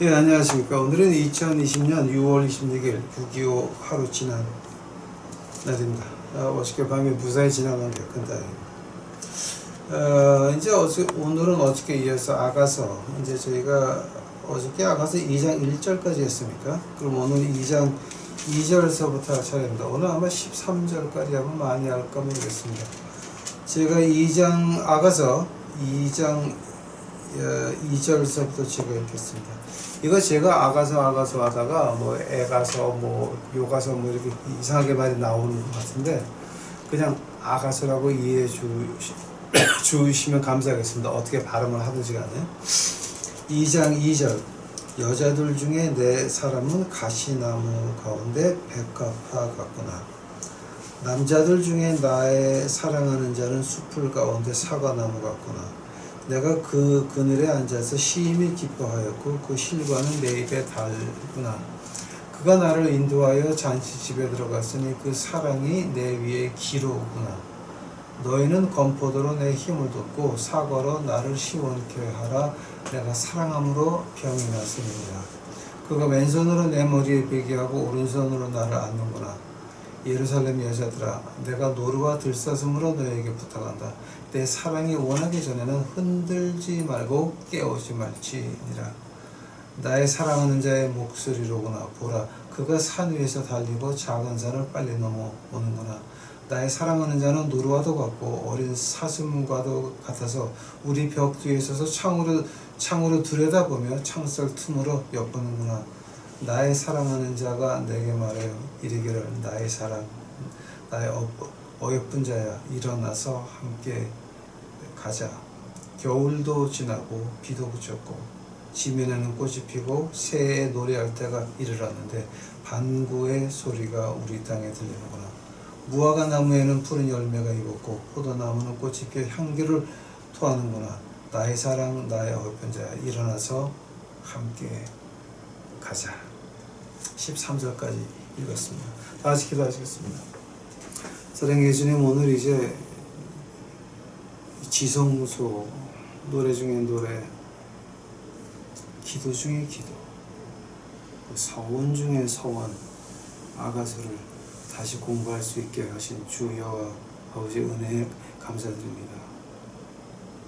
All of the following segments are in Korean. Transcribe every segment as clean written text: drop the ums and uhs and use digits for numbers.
예, 안녕하십니까. 오늘은 2020년 6월 26일 6.25 하루 지난 날입니다. 어저께 밤에 무사히 지나간 게 큰 다행입니다. 이제 오늘은 어저께 이어서 아가서, 이제 저희가 어저께 아가서 2장 1절까지 했습니까? 그럼 오늘 2장 2절서부터 할 차례입니다. 오늘 아마 13절까지 하면 많이 할까 모르겠습니다. 제가 2장 아가서 2장 2절서부터 제가 읽겠습니다. 이거 제가 아가서 하다가 뭐 애가서 뭐 요가서 뭐 이렇게 이상하게 많이 나오는 것 같은데 그냥 아가서라고 이해해 주시면 감사하겠습니다. 어떻게 발음을 하든지 간에. 2장 2절 여자들 중에 내 사람은 가시나무 가운데 백합화 같구나. 남자들 중에 나의 사랑하는 자는 숲풀 가운데 사과나무 같구나. 내가 그 그늘에 앉아서 심히 기뻐하였고 그 실과는 내 입에 달구나. 그가 나를 인도하여 잔치집에 들어갔으니 그 사랑이 내 위에 기로구나. 너희는 건포도로 내 힘을 돋고 사과로 나를 시원케 하라. 내가 사랑함으로 병이 났음이니라. 그가 왼손으로 내 머리에 베게 하고 오른손으로 나를 안는구나. 예루살렘 여자들아, 내가 노루와 들사슴으로 너에게 부탁한다. 내 사랑이 원하기 전에는 흔들지 말고 깨우지 말지니라. 나의 사랑하는 자의 목소리로구나. 보라, 그가 산 위에서 달리고 작은 산을 빨리 넘어오는구나. 나의 사랑하는 자는 노루와도 같고 어린 사슴과도 같아서 우리 벽 뒤에 서서 창으로 들여다보며 창살 틈으로 엿보는구나. 나의 사랑하는 자가 내게 말해요. 이르기를 나의 사랑, 나의 어여쁜 자야, 일어나서 함께 가자. 겨울도 지나고 비도 그쳤고 지면에는 꽃이 피고 새에 노래할 때가 이르렀는데 반구의 소리가 우리 땅에 들리는구나. 무화과 나무에는 푸른 열매가 익었고 포도나무는 꽃이 피어 향기를 토하는구나. 나의 사랑, 나의 어여쁜 자야, 일어나서 함께 가자. 13절까지 읽었습니다. 다시 기도하시겠습니다. 사랑의 예수님, 오늘 이제 지성소, 노래 중에 노래, 기도 중에 기도, 서원 중에 서원, 아가서를 다시 공부할 수 있게 하신 주 여호와 아버지 은혜에 감사드립니다.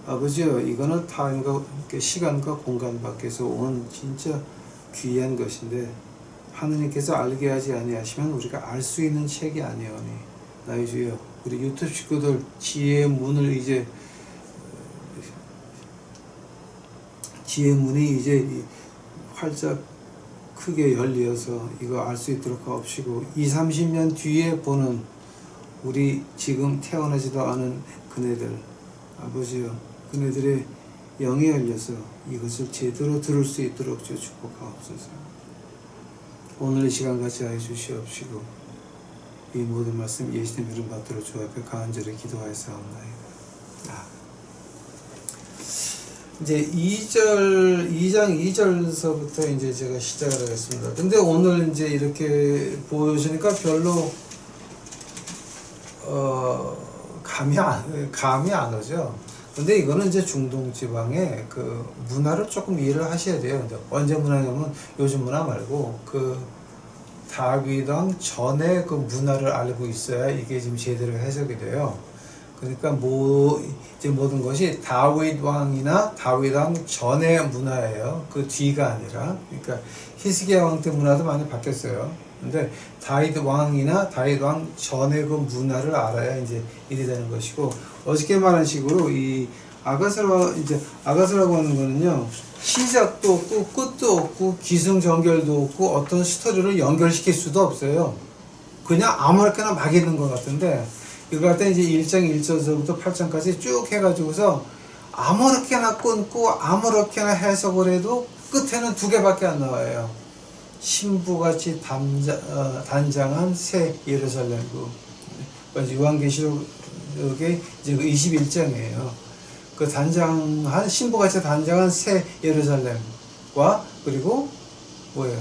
아버지요, 이거는 타임과 시간과 공간 밖에서 온 진짜 귀한 것인데 하느님께서 알게 하지 아니하시면 우리가 알 수 있는 책이 아니오니 나의 주여, 우리 유튜브 식구들 지혜의 문을 이제 지혜의 문이 이제 활짝 크게 열려서 이거 알 수 있도록 하옵시고 20-30년 뒤에 보는 우리 지금 태어나지도 않은 그네들, 아버지여, 그네들의 영이 열려서 이것을 제대로 들을 수 있도록 주 축복하옵소서. 오늘 이 시간 같이 하여 주시옵시고 이 모든 말씀 예수님 이름 받들어 주 앞에 간절히 기도하였사옵나이다. 이제 2장 2절서부터 이제 제가 시작을 하겠습니다. 근데 오늘 이제 이렇게 보시니까 별로 감이 안 오죠. 근데 이거는 이제 중동 지방의 그 문화를 조금 이해를 하셔야 돼요. 근데 언제 문화냐면 요즘 문화 말고 그 다윗 왕 전에 그 문화를 알고 있어야 이게 지금 제대로 해석이 돼요. 그러니까 이제 모든 것이 다윗 왕이나 다윗 왕 전의 문화예요. 그 뒤가 아니라. 그러니까 히스기야 왕 때 문화도 많이 바뀌었어요. 근데 다윗 왕이나 다윗 왕 전의 그 문화를 알아야 이제 일이 되는 것이고, 어저께 말한 식으로 이 아가서라고 하는 거는요, 시작도 없고 끝도 없고 기승전결도 없고 어떤 스토리를 연결시킬 수도 없어요. 그냥 아무렇게나 막 있는 것 같은데, 이거 할 때 이제 1장 1절서부터 8장까지 쭉 해가지고서 아무렇게나 끊고 아무렇게나 해석을 해도 끝에는 두 개밖에 안 나와요. 신부같이 단장한 새 예루살렘, 요한계시록의 이제 그 21장이에요. 그 신부같이 단장한 새 예루살렘과 그리고 뭐예요?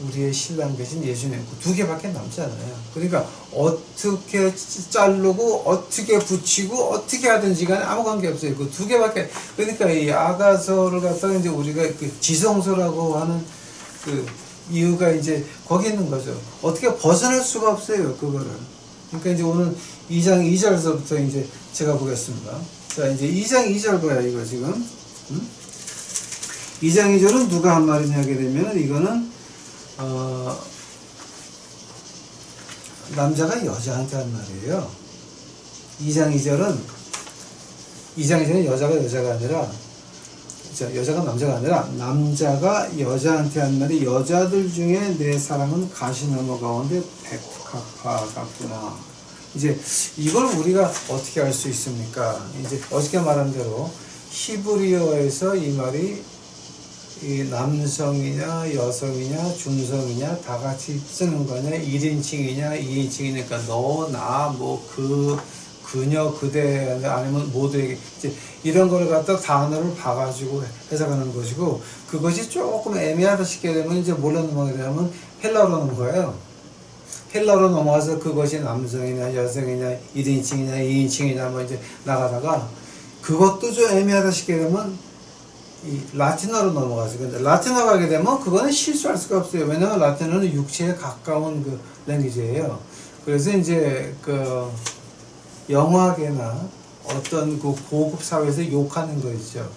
우리의 신랑 대신 예수님 두 개밖에 남지 않아요. 그러니까 어떻게 자르고 어떻게 붙이고 어떻게 하든지 간에 아무 관계 없어요. 그 두 개밖에. 그러니까 이 아가서를 갖다가 이제 우리가 그 지성소라고 하는 그 이유가 이제 거기 있는 거죠. 어떻게 벗어날 수가 없어요, 그거를. 그러니까 이제 오늘 2장 2절서부터 이제 제가 보겠습니다. 자, 이제 2장 2절 봐요, 이거 지금. 2장 2절은 누가 한 말이냐 하게 되면 이거는 남자가 여자한테 한 말이에요. 2장 2절은 여자가 아니라, 여자가 남자가 아니라 남자가 여자한테 한 말이, 여자들 중에 내 사랑은 가시나무 가운데 백합화 같구나. 이제 이걸 우리가 어떻게 알 수 있습니까? 이제 어저께 말한 대로 히브리어에서 이 말이 이 남성이냐 여성이냐 중성이냐 다 같이 쓰는 거냐, 1인칭이냐 2인칭이니까 너, 나, 뭐 그녀, 그대 아니면 모두에게 이제 이런 거를 갖다 단어를 봐가지고 해석하는 것이고, 그것이 조금 애매하다 싶게 되면 이제 뭘로 넘어가게 되면 헬라어로 넘어가요. 헬라어로 넘어가서 그것이 남성이냐 여성이냐 1인칭이냐 2인칭이냐 뭐 이제 나가다가, 그것도 좀 애매하다 싶게 되면 이 라틴어로 넘어가죠. 근데 라틴어 가게 되면 그거는 실수할 수가 없어요. 왜냐면 라틴어는 육체에 가까운 그 랭귀지예요. 그래서 이제 그 영화계나 어떤 그 고급 사회에서 욕하는 거 있죠.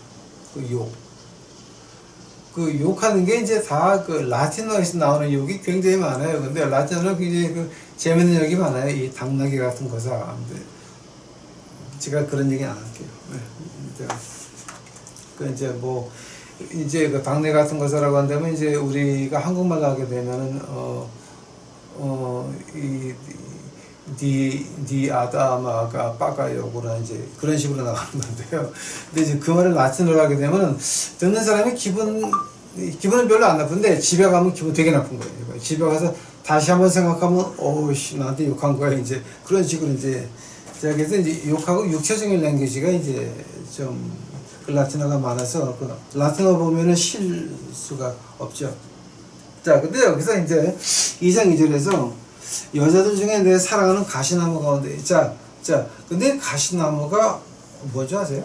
그 욕하는 게 이제 다 그 라틴어에서 나오는 욕이 굉장히 많아요. 근데 라틴어는 굉장히 그 재밌는 욕이 많아요. 이 당나귀 같은 거사. 제가 그런 얘기 안 할게요. 네. 이제 뭐 이제 그 당나귀 같은 거사라고 한다면 이제 우리가 한국말로 하게 되면은 니 아다마가 빠가요구나 이제 그런 식으로 나가는 건데요. 근데 이제 그 말을 라틴어로 하게 되면은 듣는 사람이 기분은 별로 안 나쁜데 집에 가면 기분 되게 나쁜 거예요. 집에 가서 다시 한번 생각하면 어우씨 나한테 욕한 거야 이제 그런 식으로 이제. 자, 그래서 이제 욕하고 육체적인 랭귀지가 이제 좀 그 라틴어가 많아서 그 라틴어 보면은 실수가 없죠. 자, 근데 여기서 이제 2장 2절에서 여자들 중에 내 사랑하는 가시나무 가운데, 근데 가시나무가 뭔지 아세요?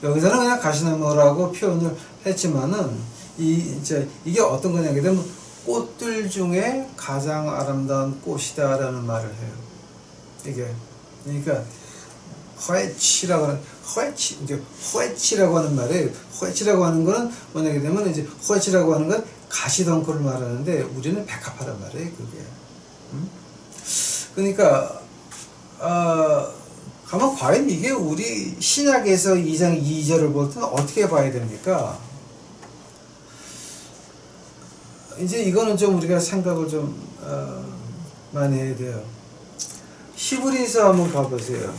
여기서는 그냥 가시나무라고 표현을 했지만은 이게 어떤 거냐 하게 되면 꽃들 중에 가장 아름다운 꽃이다라는 말을 해요. 이게 그러니까 허에치라고 하는 허에치라고 하는 말에, 허에치라고 하는 거는 뭐냐게 되면 이제 허에치라고 하는 건 가시덩굴을 말하는데 우리는 백합화란 말이에요, 그게. 그러니까 가만 과연 이게 우리 신약에서 2장 2절을 볼 때는 어떻게 봐야 됩니까? 이제 이거는 좀 우리가 생각을 좀 많이 해야 돼요. 히브리서 한번 가보세요.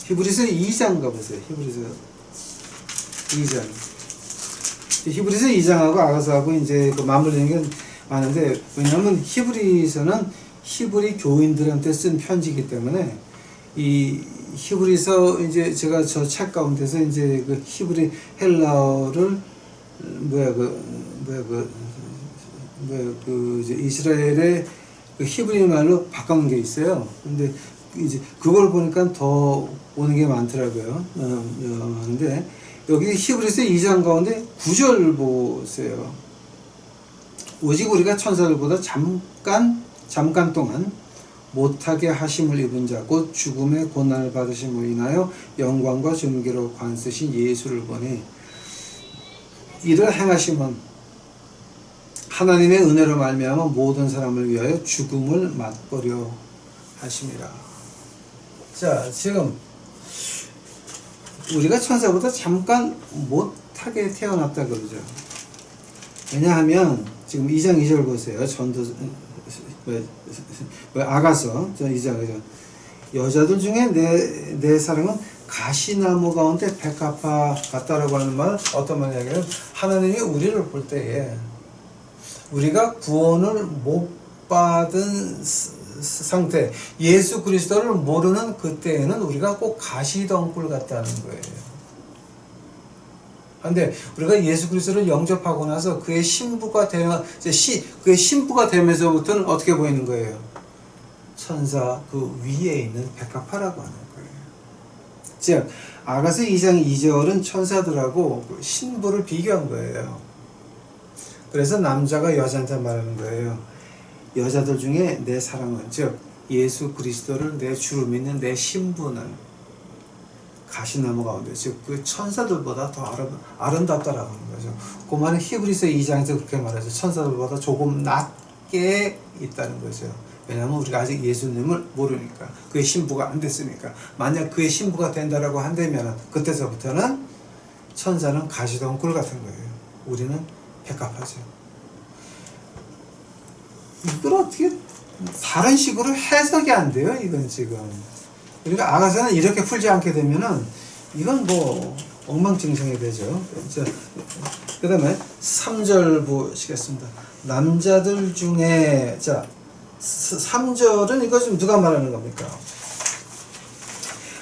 히브리서 2장 가보세요. 히브리서 2장하고 아가서하고 이제 그 맞물리는 게 많은데, 왜냐하면 히브리서는 히브리 교인들한테 쓴 편지이기 때문에 이 히브리서 이제 제가 저 책 가운데서 이제 그 히브리 헬라어를 이제 이스라엘의 그 히브리 말로 바꾼 게 있어요. 근데 이제 그걸 보니까 더 오는 게 많더라고요. 근데 여기 히브리서 2장 가운데 9절 보세요. 오직 우리가 천사들보다 잠깐 동안 못하게 하심을 입은 자 곧 죽음의 고난을 받으심으로 인하여 영광과 존귀로 관쓰신 예수를 보니, 이를 행하심은 하나님의 은혜로 말미암아 모든 사람을 위하여 죽음을 맛보려 하심이라. 자, 지금 우리가 천사보다 잠깐 못하게 태어났다 그러죠. 왜냐하면 지금 2장 2절 보세요. 아가서 2장 여자들 중에 내 사랑은 가시나무 가운데 백합화 같다라고 하는 말은 어떤 말이냐면, 하나님이 우리를 볼 때에 우리가 구원을 못 받은 상태, 예수 그리스도를 모르는 그때에는 우리가 꼭 가시덩굴 같다는 거예요. 근데 우리가 예수 그리스도를 영접하고 나서 그의 신부가 그의 신부가 되면서부터는 어떻게 보이는 거예요? 천사 그 위에 있는 백합화라고 하는 거예요. 즉 아가서 2장 2절은 천사들하고 신부를 비교한 거예요. 그래서 남자가 여자한테 말하는 거예요. 여자들 중에 내 사랑은, 즉 예수 그리스도를 내 주로 믿는 내 신부는 가시나무 가운데, 즉 그 천사들보다 더 아름답다라고 하는 거죠. 그 말은 히브리서 2장에서 그렇게 말하죠. 천사들보다 조금 낮게 있다는 거죠. 왜냐하면 우리가 아직 예수님을 모르니까, 그의 신부가 안 됐으니까. 만약 그의 신부가 된다라고 한다면 그때서부터는 천사는 가시덩굴 같은 거예요. 우리는 백합화죠. 이걸 어떻게 다른 식으로 해석이 안 돼요, 이건 지금. 그러니까 아가서는 이렇게 풀지 않게 되면은 이건 뭐 엉망진창이 되죠. 그 다음에 3절 보시겠습니다. 남자들 중에, 자 3절은 이거 지금 누가 말하는 겁니까?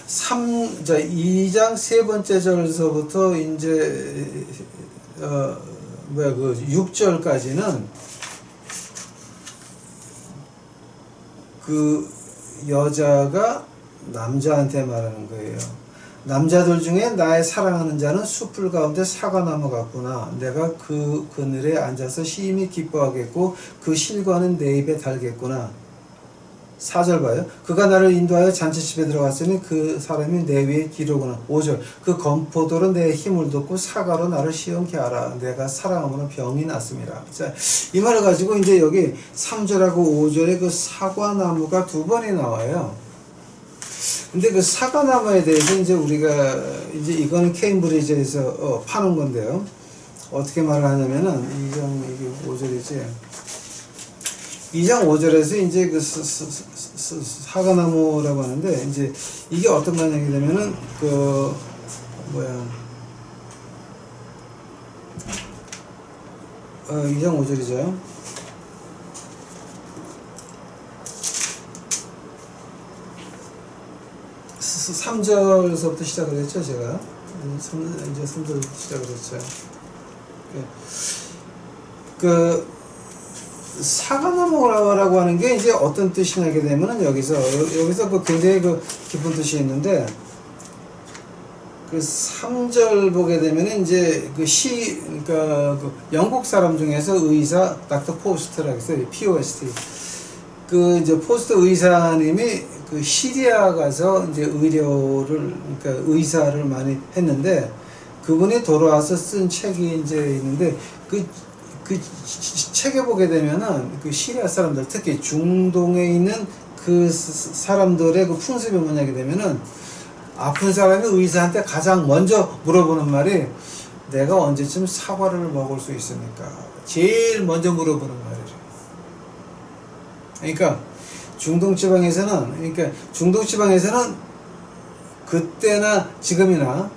2장 세 번째 절에서부터 이제 그 6절까지는 그 여자가 남자한테 말하는 거예요. 남자들 중에 나의 사랑하는 자는 숲풀 가운데 사과나무 같구나. 내가 그 그늘에 앉아서 심히 기뻐하겠고 그 실과는 내 입에 달겠구나. 4절 봐요. 그가 나를 인도하여 잔치집에 들어갔으니 그 사람이 내 위에 기르구나. 5절. 그 건포도로 내 힘을 돋고 사과로 나를 시원케 하라. 내가 사랑함으로 병이 났음이라. 자, 이 말을 가지고 이제 여기 3절하고 5절에 그 사과나무가 두 번이 나와요. 근데 그 사과나무에 대해서 이제 우리가 이제 이거는 케임브리지에서 파는 건데요. 어떻게 말을 하냐면은 2장 이게 5절이지. 2장 5절에서 이제 그 사과나무라고 하는데 이제 이게 어떤 관념이 되면은 그 뭐야 2장 5절이죠. 3절에서부터 시작을 했죠, 제가. 이제 3절부터 시작을 했죠. 그, 사과나무라고 하는 게 이제 어떤 뜻이냐게 되면은 여기서 그 굉장히 그 깊은 뜻이 있는데, 그 3절 보게 되면은 이제 그러니까 그 영국 사람 중에서 의사, 닥터 포스트라고 했어요. POST. 그 이제 포스트 의사님이 그 시리아 가서 이제 그러니까 의사를 많이 했는데, 그분이 돌아와서 쓴 책이 이제 있는데, 그 책에 보게 되면은 그 시리아 사람들, 특히 중동에 있는 그 사람들의 그 풍습이 뭐냐게 되면은, 아픈 사람이 의사한테 가장 먼저 물어보는 말이, 내가 언제쯤 사과를 먹을 수 있습니까? 제일 먼저 물어보는 말이죠. 그러니까 중동 지방에서는 그때나 지금이나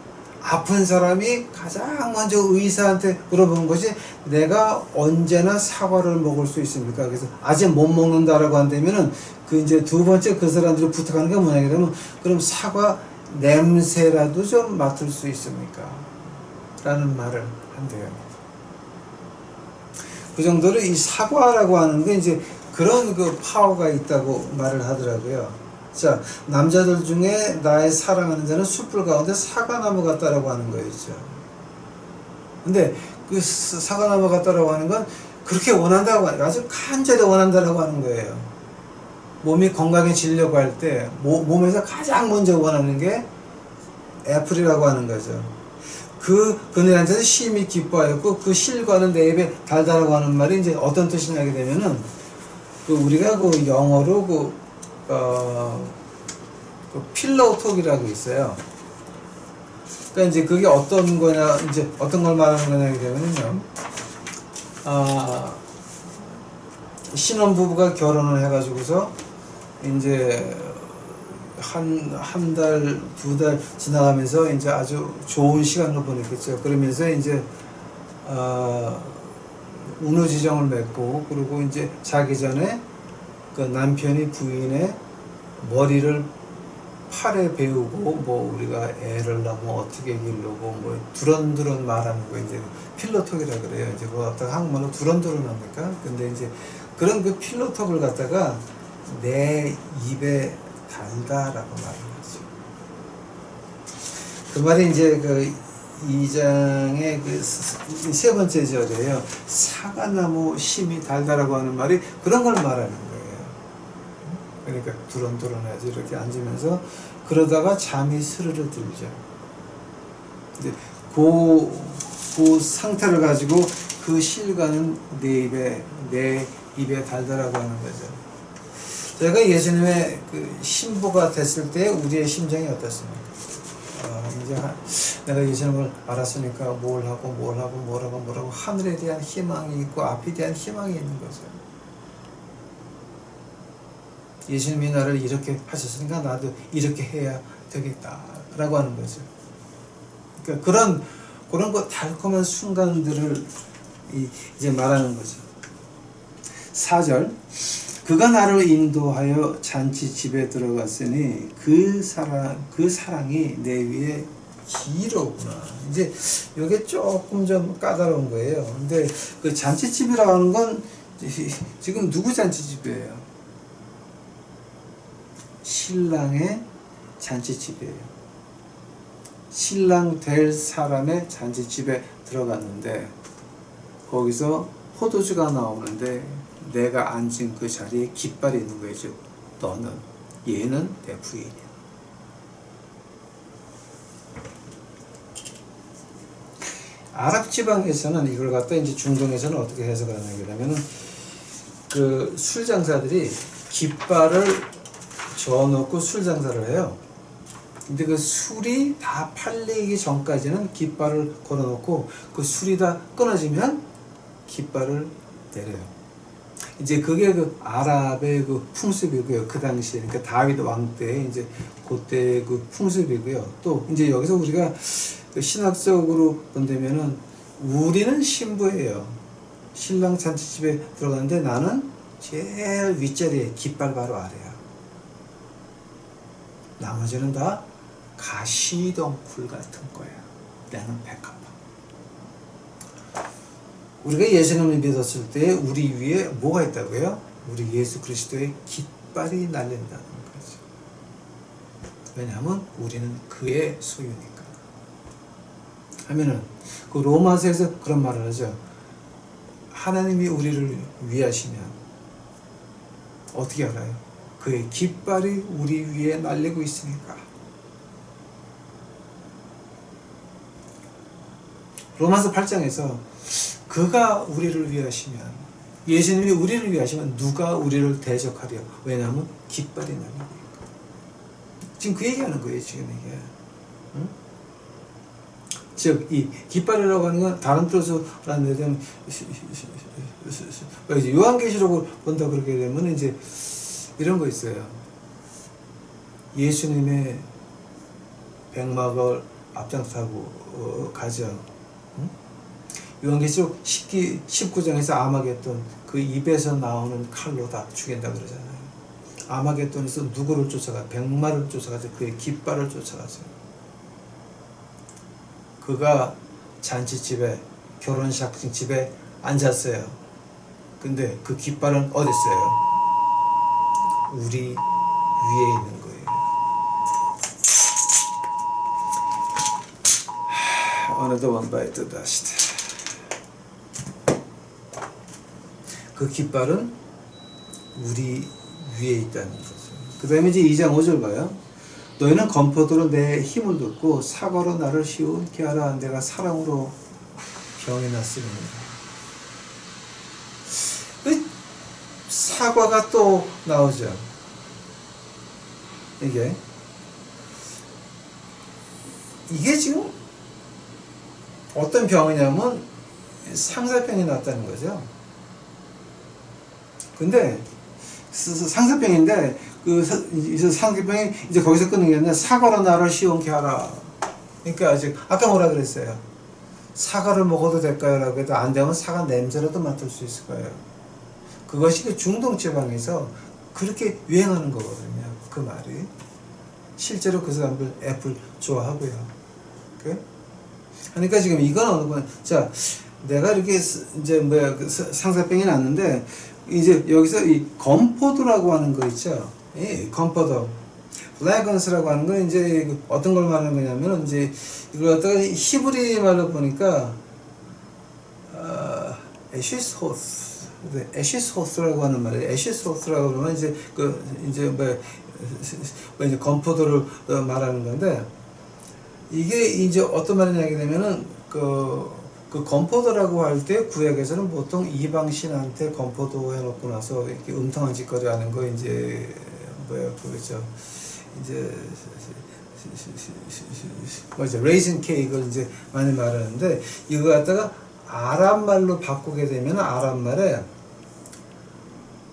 아픈 사람이 가장 먼저 의사한테 물어보는 것이, 내가 언제나 사과를 먹을 수 있습니까? 그래서 아직 못 먹는다라고 한다면은 그 이제 두 번째 그 사람들이 부탁하는 게 뭐냐게 되면, 그럼 사과 냄새라도 좀 맡을 수 있습니까? 라는 말을 한대요. 그 정도로 이 사과라고 하는 게 이제 그런 그 파워가 있다고 말을 하더라고요. 자, 남자들 중에 나의 사랑하는 자는 숯불 가운데 사과나무 같다라고 하는 거였죠. 근데 그 사과나무 같다라고 하는 건 그렇게 원한다고 하는, 아주 간절히 원한다라고 하는 거예요. 몸이 건강해지려고 할 때 몸에서 가장 먼저 원하는 게 애플이라고 하는 거죠. 그 그늘한테서 심히 기뻐하였고 그 실과는 내 입에 달다라고 하는 말이 이제 어떤 뜻이냐게 되면은, 그 우리가 그 영어로 그 필로우 톡이라고 있어요. 그러니까 이제 그게 어떤 거냐, 이제 어떤 걸 말하는 거냐게 되면요. 신혼부부가 결혼을 해가지고서 이제 한 달, 두 달 지나가면서 이제 아주 좋은 시간을 보냈겠죠. 그러면서 이제 운우지정을 맺고, 그리고 이제 자기 전에 그 남편이 부인의 머리를 팔에 베우고 뭐 우리가 애를 낳으면 어떻게 기르고 뭐 두런두런 말하는 거 이제 필로톡이라 그래요. 이제 그거 갖다가 한국말로 두런두런 합니까? 근데 이제 그런 그 필로톡을 갖다가 내 입에 달다라고 말을 하죠. 그 말이 이제 그 2장의 그 세 번째 절이에요. 사과나무 심이 달다라고 하는 말이 그런 걸 말하는 거예요. 그러니까 두런두런하지 이렇게 앉으면서 그러다가 잠이 스르르 들죠. 이제 그 상태를 가지고 그 실과는 내 입에 달다라고 하는 거죠. 제가 예수님의 그 신부가 됐을 때 우리의 심정이 어떻습니까? 이제 내가 예수님을 알았으니까 뭘 하고 하늘에 대한 희망이 있고 앞에 대한 희망이 있는 거죠. 예수님이 나를 이렇게 하셨으니까 나도 이렇게 해야 되겠다라고 하는 거죠. 그러니까 그런 거 달콤한 순간들을 이제 말하는 거죠. 4절 그가 나를 인도하여 잔치 집에 들어갔으니 그 사랑이 내 위에 기로구나. 이제 이게 조금 좀 까다로운 거예요. 근데 그 잔치집이라고 하는 건 지금 누구 잔치집이에요? 신랑의 잔치집이에요. 신랑 될 사람의 잔치집에 들어갔는데 거기서 포도주가 나오는데 내가 앉은 그 자리에 깃발이 있는 거죠. 얘는 내 부인이야. 아랍 지방에서는 이걸 갖다 이제 중동에서는 어떻게 해석을 하냐면은 그 술 장사들이 깃발을 저어놓고 술 장사를 해요. 근데 그 술이 다 팔리기 전까지는 깃발을 걸어놓고 그 술이 다 끊어지면 깃발을 내려요. 이제 그게 그 아랍의 그 풍습이고요. 그 당시에 그러니까 다윗 왕 때 이제 그때 그 풍습이고요. 또 이제 여기서 우리가 그 신학적으로 본다면은 우리는 신부예요. 신랑 잔치집에 들어갔는데 나는 제일 윗자리에 깃발 바로 아래야. 나머지는 다 가시덩굴 같은 거야. 나는 백합화. 우리가 예수님을 믿었을 때 우리 위에 뭐가 있다고요? 우리 예수 그리스도의 깃발이 날린다는 거죠. 왜냐하면 우리는 그의 소유니까. 하면은 그 로마서에서 그런 말을 하죠. 하나님이 우리를 위하시면 어떻게 알아요? 그의 깃발이 우리 위에 날리고 있으니까. 로마서 8장에서 그가 우리를 위하시면 예수님이 우리를 위하시면 누가 우리를 대적하려? 왜냐하면 깃발이 날리니까. 지금 그 얘기하는 거예요. 지금 이게. 응? 즉 이 깃발이라고 하는 건 다른 뜻으로 하는 데는 요한계시록을 본다 그렇게 되면 이제 이런 거 있어요. 예수님의 백막을 앞장타고 가죠. 응? 요한계시록 19장에서 아마겟돈 그 입에서 나오는 칼로 다 죽인다 그러잖아요. 아마겟돈에서 누구를 쫓아가? 백마를 쫓아가죠. 그의 깃발을 쫓아가죠. 그가 잔치집에 결혼식 집에 앉았어요. 근데 그 깃발은 어디 있어요? 우리 위에 있는 거예요. 어느덧 원바이트 다시다. 그 깃발은 우리 위에 있다는 거죠. 그 다음에 이제 2장 5절 가요. 너희는 건포도로 내 힘을 듣고 사과로 나를 시원케 하라. 내가 사랑으로 병이 났으니. 그 사과가 또 나오죠. 이게 지금 어떤 병이냐면 상사병이 났다는 거죠. 근데 상사병인데 그 상사병이 이제 거기서 끊는 게 아니라 사과로 나를 시원케 하라. 그러니까 아까 뭐라 그랬어요? 사과를 먹어도 될까요? 라고 해도 안 되면 사과 냄새라도 맡을 수 있을 거예요. 그것이 그 중동 지방에서 그렇게 유행하는 거거든요. 그 말이. 실제로 그 사람들 애플 좋아하고요. 그? 그러니까 지금 이건 어느 건, 자, 내가 이렇게 이제 뭐야 그 상사병이 났는데 이제 여기서 이 건포도라고 하는 거 있죠. 이 건포도. 플래건스라고 하는 건 이제 어떤 걸 말하는 거냐면 이제 이걸 갖다가 히브리 말로 보니까 에시스호스, 에시스호스라고 하는 말이에요. 에시스호스라고 그러면 이제 그 이제 뭐 이제 건포도를 말하는 건데 이게 이제 어떤 말이냐 하게 되면은 그 건포도라고 할 때 구약에서는 보통 이방신한테 건포도 해놓고 나서 이렇게 음탕한 짓거리 하는 거 이제 뭐야 그거죠. 이제 뭐죠 레이즌 케이크를 이제 많이 말하는데 이거 갖다가 아랍 말로 바꾸게 되면 아랍 말에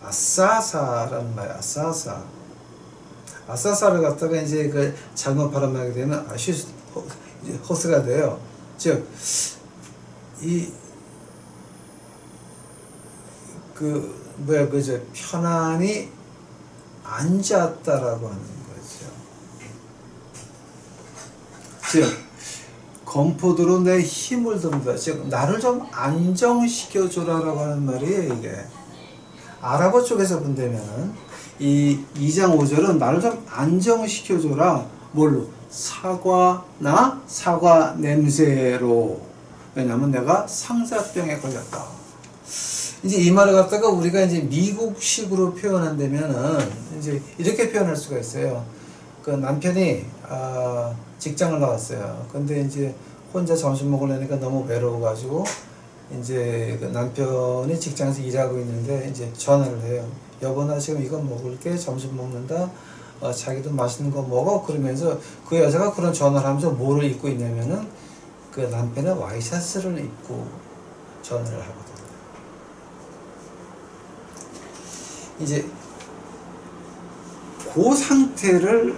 아싸사라는 말, 아싸사를 갖다가 이제 그 잘못 발음하게 되면 아시스 호스가 돼요. 즉 이 그 뭐야 그저 편안히 앉았다라고 하는 거죠. 즉 건포도로 내 힘을 든다. 즉 나를 좀 안정시켜줘라라고 하는 말이에요. 이게 아랍어 쪽에서 본다면은 이 2장 5절은 나를 좀 안정시켜줘라. 뭘로? 사과나 사과 냄새로. 왜냐면 내가 상사병에 걸렸다. 이제 이 말을 갖다가 우리가 이제 미국식으로 표현한다면은 이제 이렇게 표현할 수가 있어요. 그 남편이 직장을 나갔어요. 근데 이제 혼자 점심 먹으려니까 너무 외로워가지고 이제 그 남편이 직장에서 일하고 있는데 이제 전화를 해요. 여보 나 지금 이거 먹을게. 점심 먹는다. 자기도 맛있는 거 먹어. 그러면서 그 여자가 그런 전화를 하면서 뭐를 입고 있냐면은 그 남편의 와이셔츠를 입고 전화를 하거든요. 이제 그 상태를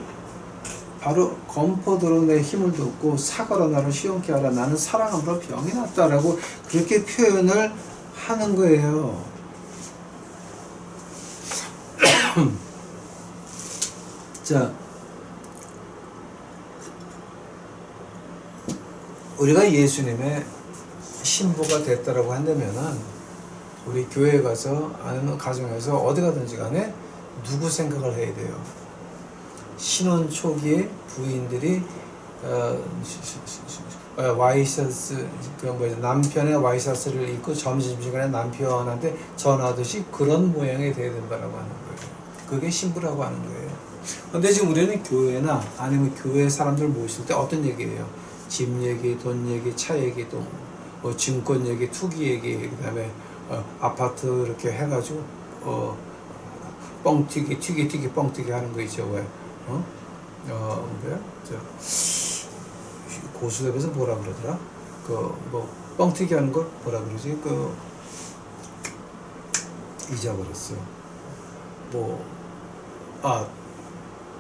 바로 건포도로 내 힘을 돋고 사과로 나를 시원케 하라. 나는 사랑함으로 병이 났다라고 그렇게 표현을 하는 거예요. 자, 우리가 예수님의 신부가 됐다라고 한다면은 우리 교회에 가서 아니면 가정에서 어디 가든지 간에 누구 생각을 해야 돼요? 신혼 초기에 부인들이 와이셔츠 그 남편의 와이셔츠를 입고 점심시간에 남편한테 전하듯이 그런 모양이 돼야 된다라고 하는 거예요. 그게 신부라고 하는 거예요. 근데 지금 우리는 교회나 아니면 교회 사람들 모실 때 어떤 얘기예요? 집 얘기, 돈 얘기, 차 얘기, 또 뭐 증권 얘기, 투기 얘기, 그다음에 아파트 이렇게 해가지고 뻥튀기, 튀기 뻥튀기 하는 거 있죠. 왜? 뭐야? 고수랩에서 뭐라 그러더라? 뭐 뻥튀기 하는 걸 뭐라 그러지? 잊어버렸어.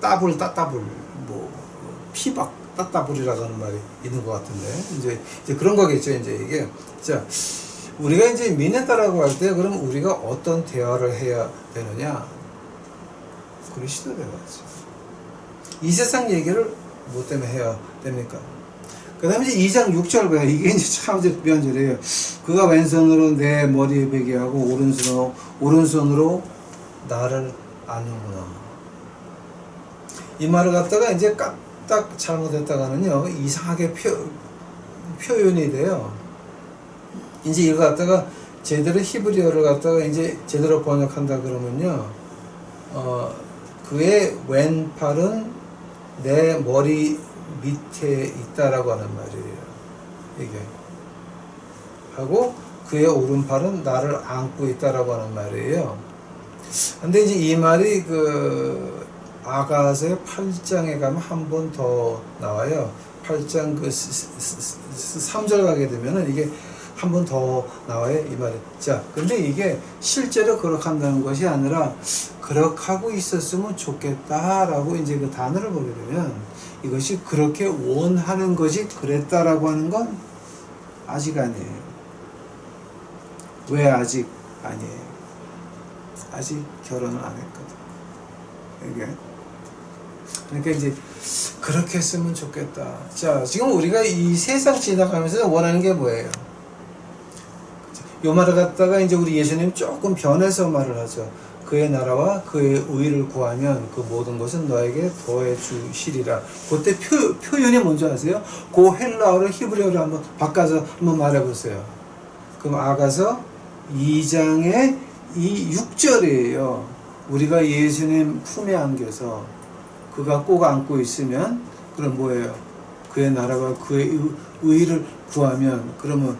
따블 뭐 피박 따따블이라고 하는 말이 있는 것 같은데 이제 그런 거겠죠. 이제 이게 자 우리가 이제 믿는다라고 할 때 그럼 우리가 어떤 대화를 해야 되느냐? 그리스도 대화죠. 이 세상 얘기를 뭐 때문에 해야 됩니까? 그 다음에 이제 2장 6절 봐요. 이게 이제 참 중요한 절이에요. 그가 왼손으로 내 머리에 베게 하고 오른손으로 나를 안는구나. 이 말을 갖다가 이제 딱 잘못했다가는요 이상하게 표현이 돼요. 이제 이거 갖다가 제대로 히브리어를 갖다가 이제 제대로 번역한다 그러면요 그의 왼팔은 내 머리 밑에 있다라고 하는 말이에요. 이게 하고 그의 오른팔은 나를 안고 있다라고 하는 말이에요. 근데 이제 이 말이 아가서의 8장에 가면 한 번 더 나와요. 8장 3절 가게 되면은 이게 한 번 더 나와요. 이 말이. 자, 근데 이게 실제로 그렇게 한다는 것이 아니라 그렇게 하고 있었으면 좋겠다라고 이제 그 단어를 보게 되면 이것이 그렇게 원하는 것이 그랬다라고 하는 건 아직 아니에요. 왜 아직 아니에요? 아직 결혼을 안 했거든. 이게. 그러니까 이제 그렇게 했으면 좋겠다. 자, 지금 우리가 이 세상 지나가면서 원하는 게 뭐예요? 요 말을 갖다가 이제 우리 예수님 조금 변해서 말을 하죠. 그의 나라와 그의 의를 구하면 그 모든 것은 너에게 더해 주시리라. 그때 표현이 뭔지 아세요? 그 헬라어를 히브리어로 한번 바꿔서 한번 말해보세요. 그럼 아가서 2장의 이 6절이에요. 우리가 예수님 품에 안겨서 그가 꼭 안고 있으면 그럼 뭐예요? 그의 나라와 그의 의를 구하면 그러면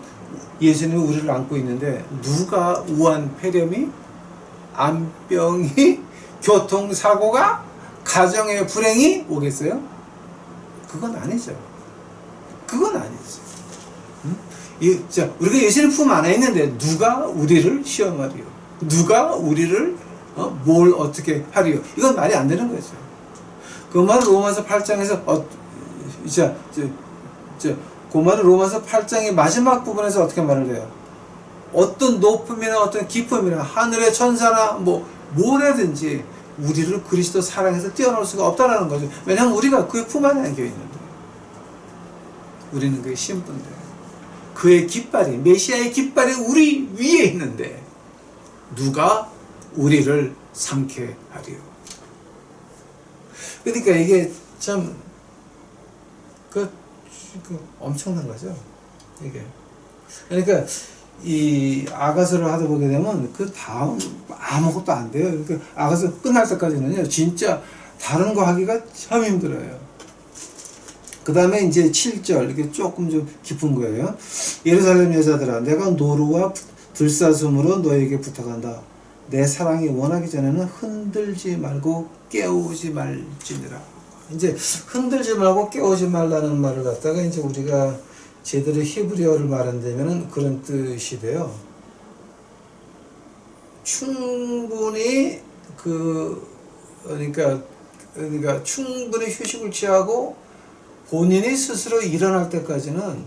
예수님이 우리를 안고 있는데 누가 우한 폐렴이 암병이 교통사고가 가정의 불행이 오겠어요? 그건 아니죠. 그건 아니죠. 응? 자, 우리가 예수님 품 안에 있는데 누가 우리를 시험하리요? 누가 우리를 뭘 어떻게 하리요? 이건 말이 안 되는 거죠. 그 말을 로마서 8장에서 그 말을 로마서 8장의 마지막 부분에서 어떻게 말을 해요? 어떤 높음이나 어떤 깊음이나 하늘의 천사나 뭐라든지 우리를 그리스도 사랑해서 뛰어넘을 수가 없다는 거죠. 왜냐하면 우리가 그의 품 안에 안겨 있는데, 우리는 그의 신부인데, 그의 깃발이, 메시아의 깃발이 우리 위에 있는데 누가 우리를 삼게 하리요? 그러니까 이게 참 엄청난 거죠. 이게. 그러니까 이 아가서를 하다 보게 되면 그 다음 아무것도 안 돼요. 그러니까 아가서 끝날 때까지는요, 진짜 다른 거 하기가 참 힘들어요. 그 다음에 이제 7절, 이게 조금 좀 깊은 거예요. 예루살렘 여자들아, 내가 노루와 들사슴으로 너에게 부탁한다. 내 사랑이 원하기 전에는 흔들지 말고 깨우지 말지니라. 이제 흔들지 말고 깨우지 말라는 말을 갖다가 이제 우리가 제대로 히브리어를 말한다면은 그런 뜻이 돼요. 충분히 그러니까 충분히 휴식을 취하고 본인이 스스로 일어날 때까지는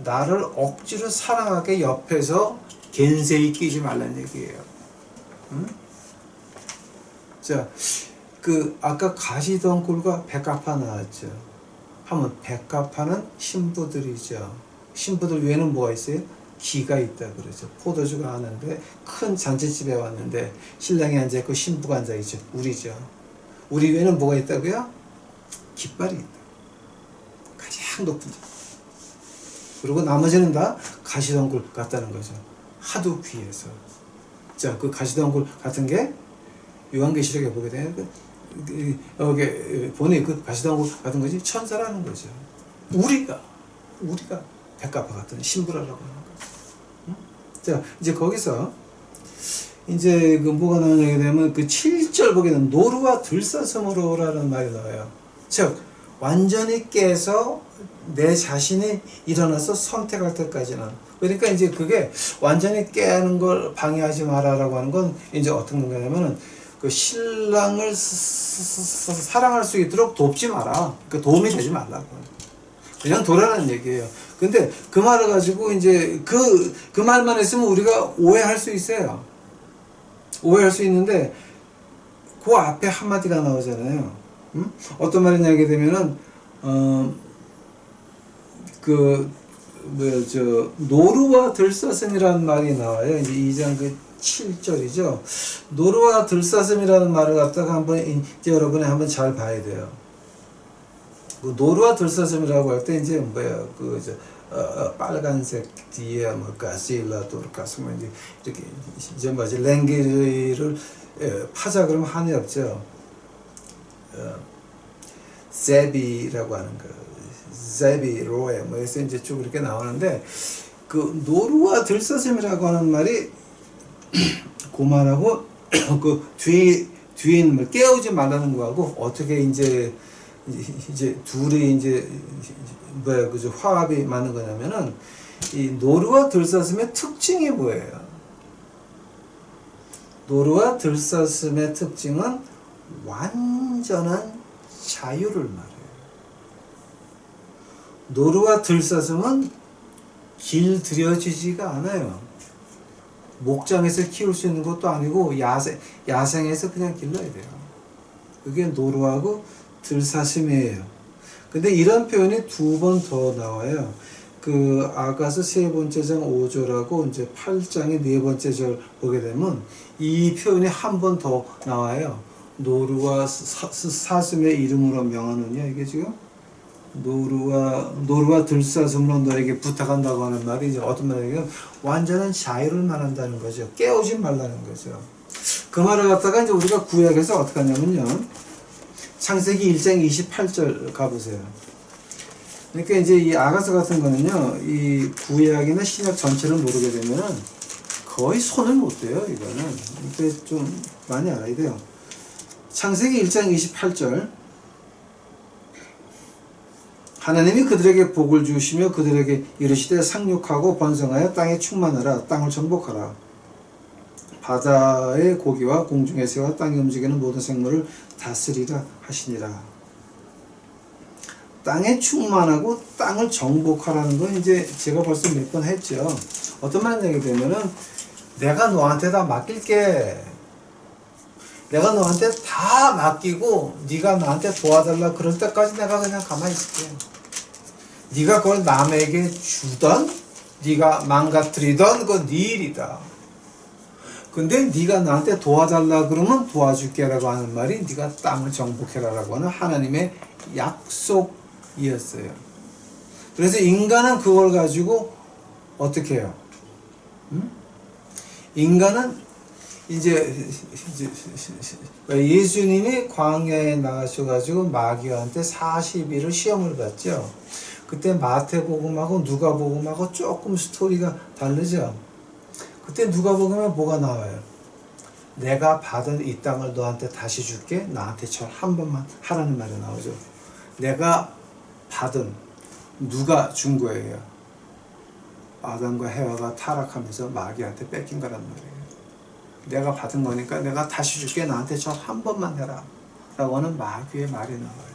나를 억지로 사랑하게 옆에서 겐세히 끼지 말라는 얘기예요. 응? 자, 아까 가시덩굴과 백합화 나왔죠. 하면 백합화는 신부들이죠. 신부들 외에는 뭐가 있어요? 기가 있다 그러죠. 포도주가 하는데 큰 잔치집에 왔는데 신랑이 앉아있고 신부가 앉아있죠. 우리죠. 우리 외에는 뭐가 있다고요? 깃발이 있다. 가장 높은 자. 그리고 나머지는 다 가시덩굴 같다는 거죠. 하도 귀해서. 자, 그 가시덩굴 같은 게 요한계시록에 보게 되면 여기 보니 그 가시덩굴 같은 것이 천사라는 거죠. 우리가 백합화 같은 신부라고 하는 거죠. 응? 자, 이제 거기서 이제 뭐가 나오게 되면 그 7절 보게 되면 노루와 들사슴으로라는 말이 나와요. 즉 완전히 깨서 내 자신이 일어나서 선택할 때까지는. 그러니까 이제 그게 완전히 깨는 걸 방해하지 마라라고 하는 건 이제 어떤 거냐면은 그 신랑을 사랑할 수 있도록 돕지 마라. 그 도움이 되지 말라고. 그냥 도라는 얘기예요. 근데 그 말을 가지고 이제 그 말만 했으면 우리가 오해할 수 있어요. 오해할 수 있는데 그 앞에 한마디가 나오잖아요. 응? 어떤 말이냐 하게 되면은 노루와 들사슴이라는 말이 나와요. 이제 2장 7절이죠. 노루와 들사슴이라는 말을 갖다가 한번 이제 여러분이 한번 잘 봐야 돼요. 노루와 들사슴이라고 할 때 이제 뭐야 빨간색 뒤에 가실라 도르카스 이렇게 이제 뭐지 랭귀를 파자 그러면 한이 없죠. 제비라고 하는 거, 제비 로에 뭐해서 이제 쭉 이렇게 나오는데 그 노루와 들사슴이라고 하는 말이 그 말하고 그 뒤에 있는 말 깨우지 말라는 거하고 어떻게 이제 둘이 이제 그죠 화합이 맞는 거냐면은 이 노루와 들사슴의 특징이 뭐예요? 노루와 들사슴의 특징은 완전한 자유를 말해요. 노루와 들사슴은 길들여지지가 않아요. 목장에서 키울 수 있는 것도 아니고 야생에서 그냥 길러야 돼요. 그게 노루하고 들사슴이에요. 근데 이런 표현이 두 번 더 나와요. 그 아가서 세 번째 장 5절하고 이제 8장의 네 번째 절 보게 되면 이 표현이 한 번 더 나와요. 노루와 사슴의 이름으로 명하느냐, 이게 지금 노루와 들사슴으로 너에게 부탁한다고 하는 말이 이제 어떤 말이냐면 완전한 자유를 말한다는 거죠. 깨우지 말라는 거죠. 그 말을 갖다가 이제 우리가 구약에서 어떻게 하냐면요, 창세기 1장 28절 가보세요. 그러니까 이제 이 아가서 같은 거는요, 이 구약이나 신약 전체를 모르게 되면은 거의 손을 못 대요, 이거는. 그러니까 좀 많이 알아야 돼요. 창세기 1장 28절. 하나님이 그들에게 복을 주시며 그들에게 이르시되 상륙하고 번성하여 땅에 충만하라. 땅을 정복하라. 바다의 고기와 공중의 새와 땅에 움직이는 모든 생물을 다스리라 하시니라. 땅에 충만하고 땅을 정복하라는 건 이제 제가 벌써 몇 번 했죠. 어떤 말이냐고 되면은 내가 너한테 다 맡길게. 내가 너한테 다 맡기고 네가 나한테 도와달라 그럴 때까지 내가 그냥 가만히 있을게. 네가 그걸 남에게 주던, 네가 망가뜨리던 그건 네 일이다. 근데 네가 나한테 도와달라 그러면 도와줄게라고 하는 말이 네가 땅을 정복해라라고 하는 하나님의 약속이었어요. 그래서 인간은 그걸 가지고 어떻게 해요? 인간은 이제 예수님이 광야에 나가셔가지고 마귀한테 40일을 시험을 받죠. 그때 마태복음하고 누가복음하고 조금 스토리가 다르죠. 그때 누가복음에 뭐가 나와요? 내가 받은 이 땅을 너한테 다시 줄게. 나한테 절 한 번만 하라는 말이 나오죠. 내가 받은, 누가 준 거예요? 아담과 해와가 타락하면서 마귀한테 뺏긴 거란 말이에요. 내가 받은 거니까 내가 다시 줄게. 나한테 절 한 번만 해라. 라고 하는 마귀의 말이 나와요.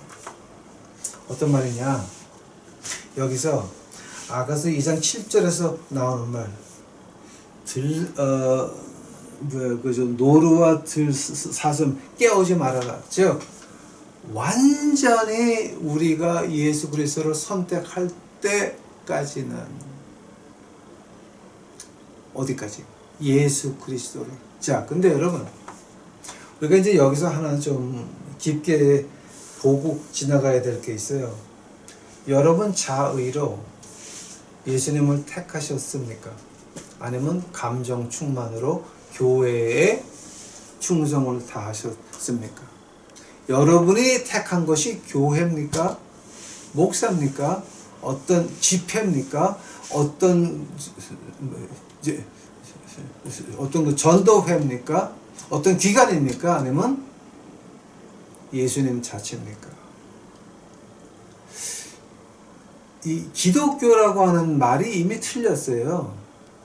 어떤 말이냐? 여기서 아가서 2장 7절에서 나오는 말. 노루와 들사슴 깨우지 말아라. 즉 완전히 우리가 예수 그리스도를 선택할 때까지는 어디까지? 예수 그리스도를. 자, 근데 여러분, 우리가 이제 여기서 하나 좀 깊게 보고 지나가야 될 게 있어요. 여러분 자의로 예수님을 택하셨습니까? 아니면 감정 충만으로 교회에 충성을 다하셨습니까? 여러분이 택한 것이 교회입니까? 목사입니까? 어떤 집회입니까? 어떤 그 전도회입니까? 어떤 기관입니까? 아니면 예수님 자체입니까? 이 기독교라고 하는 말이 이미 틀렸어요.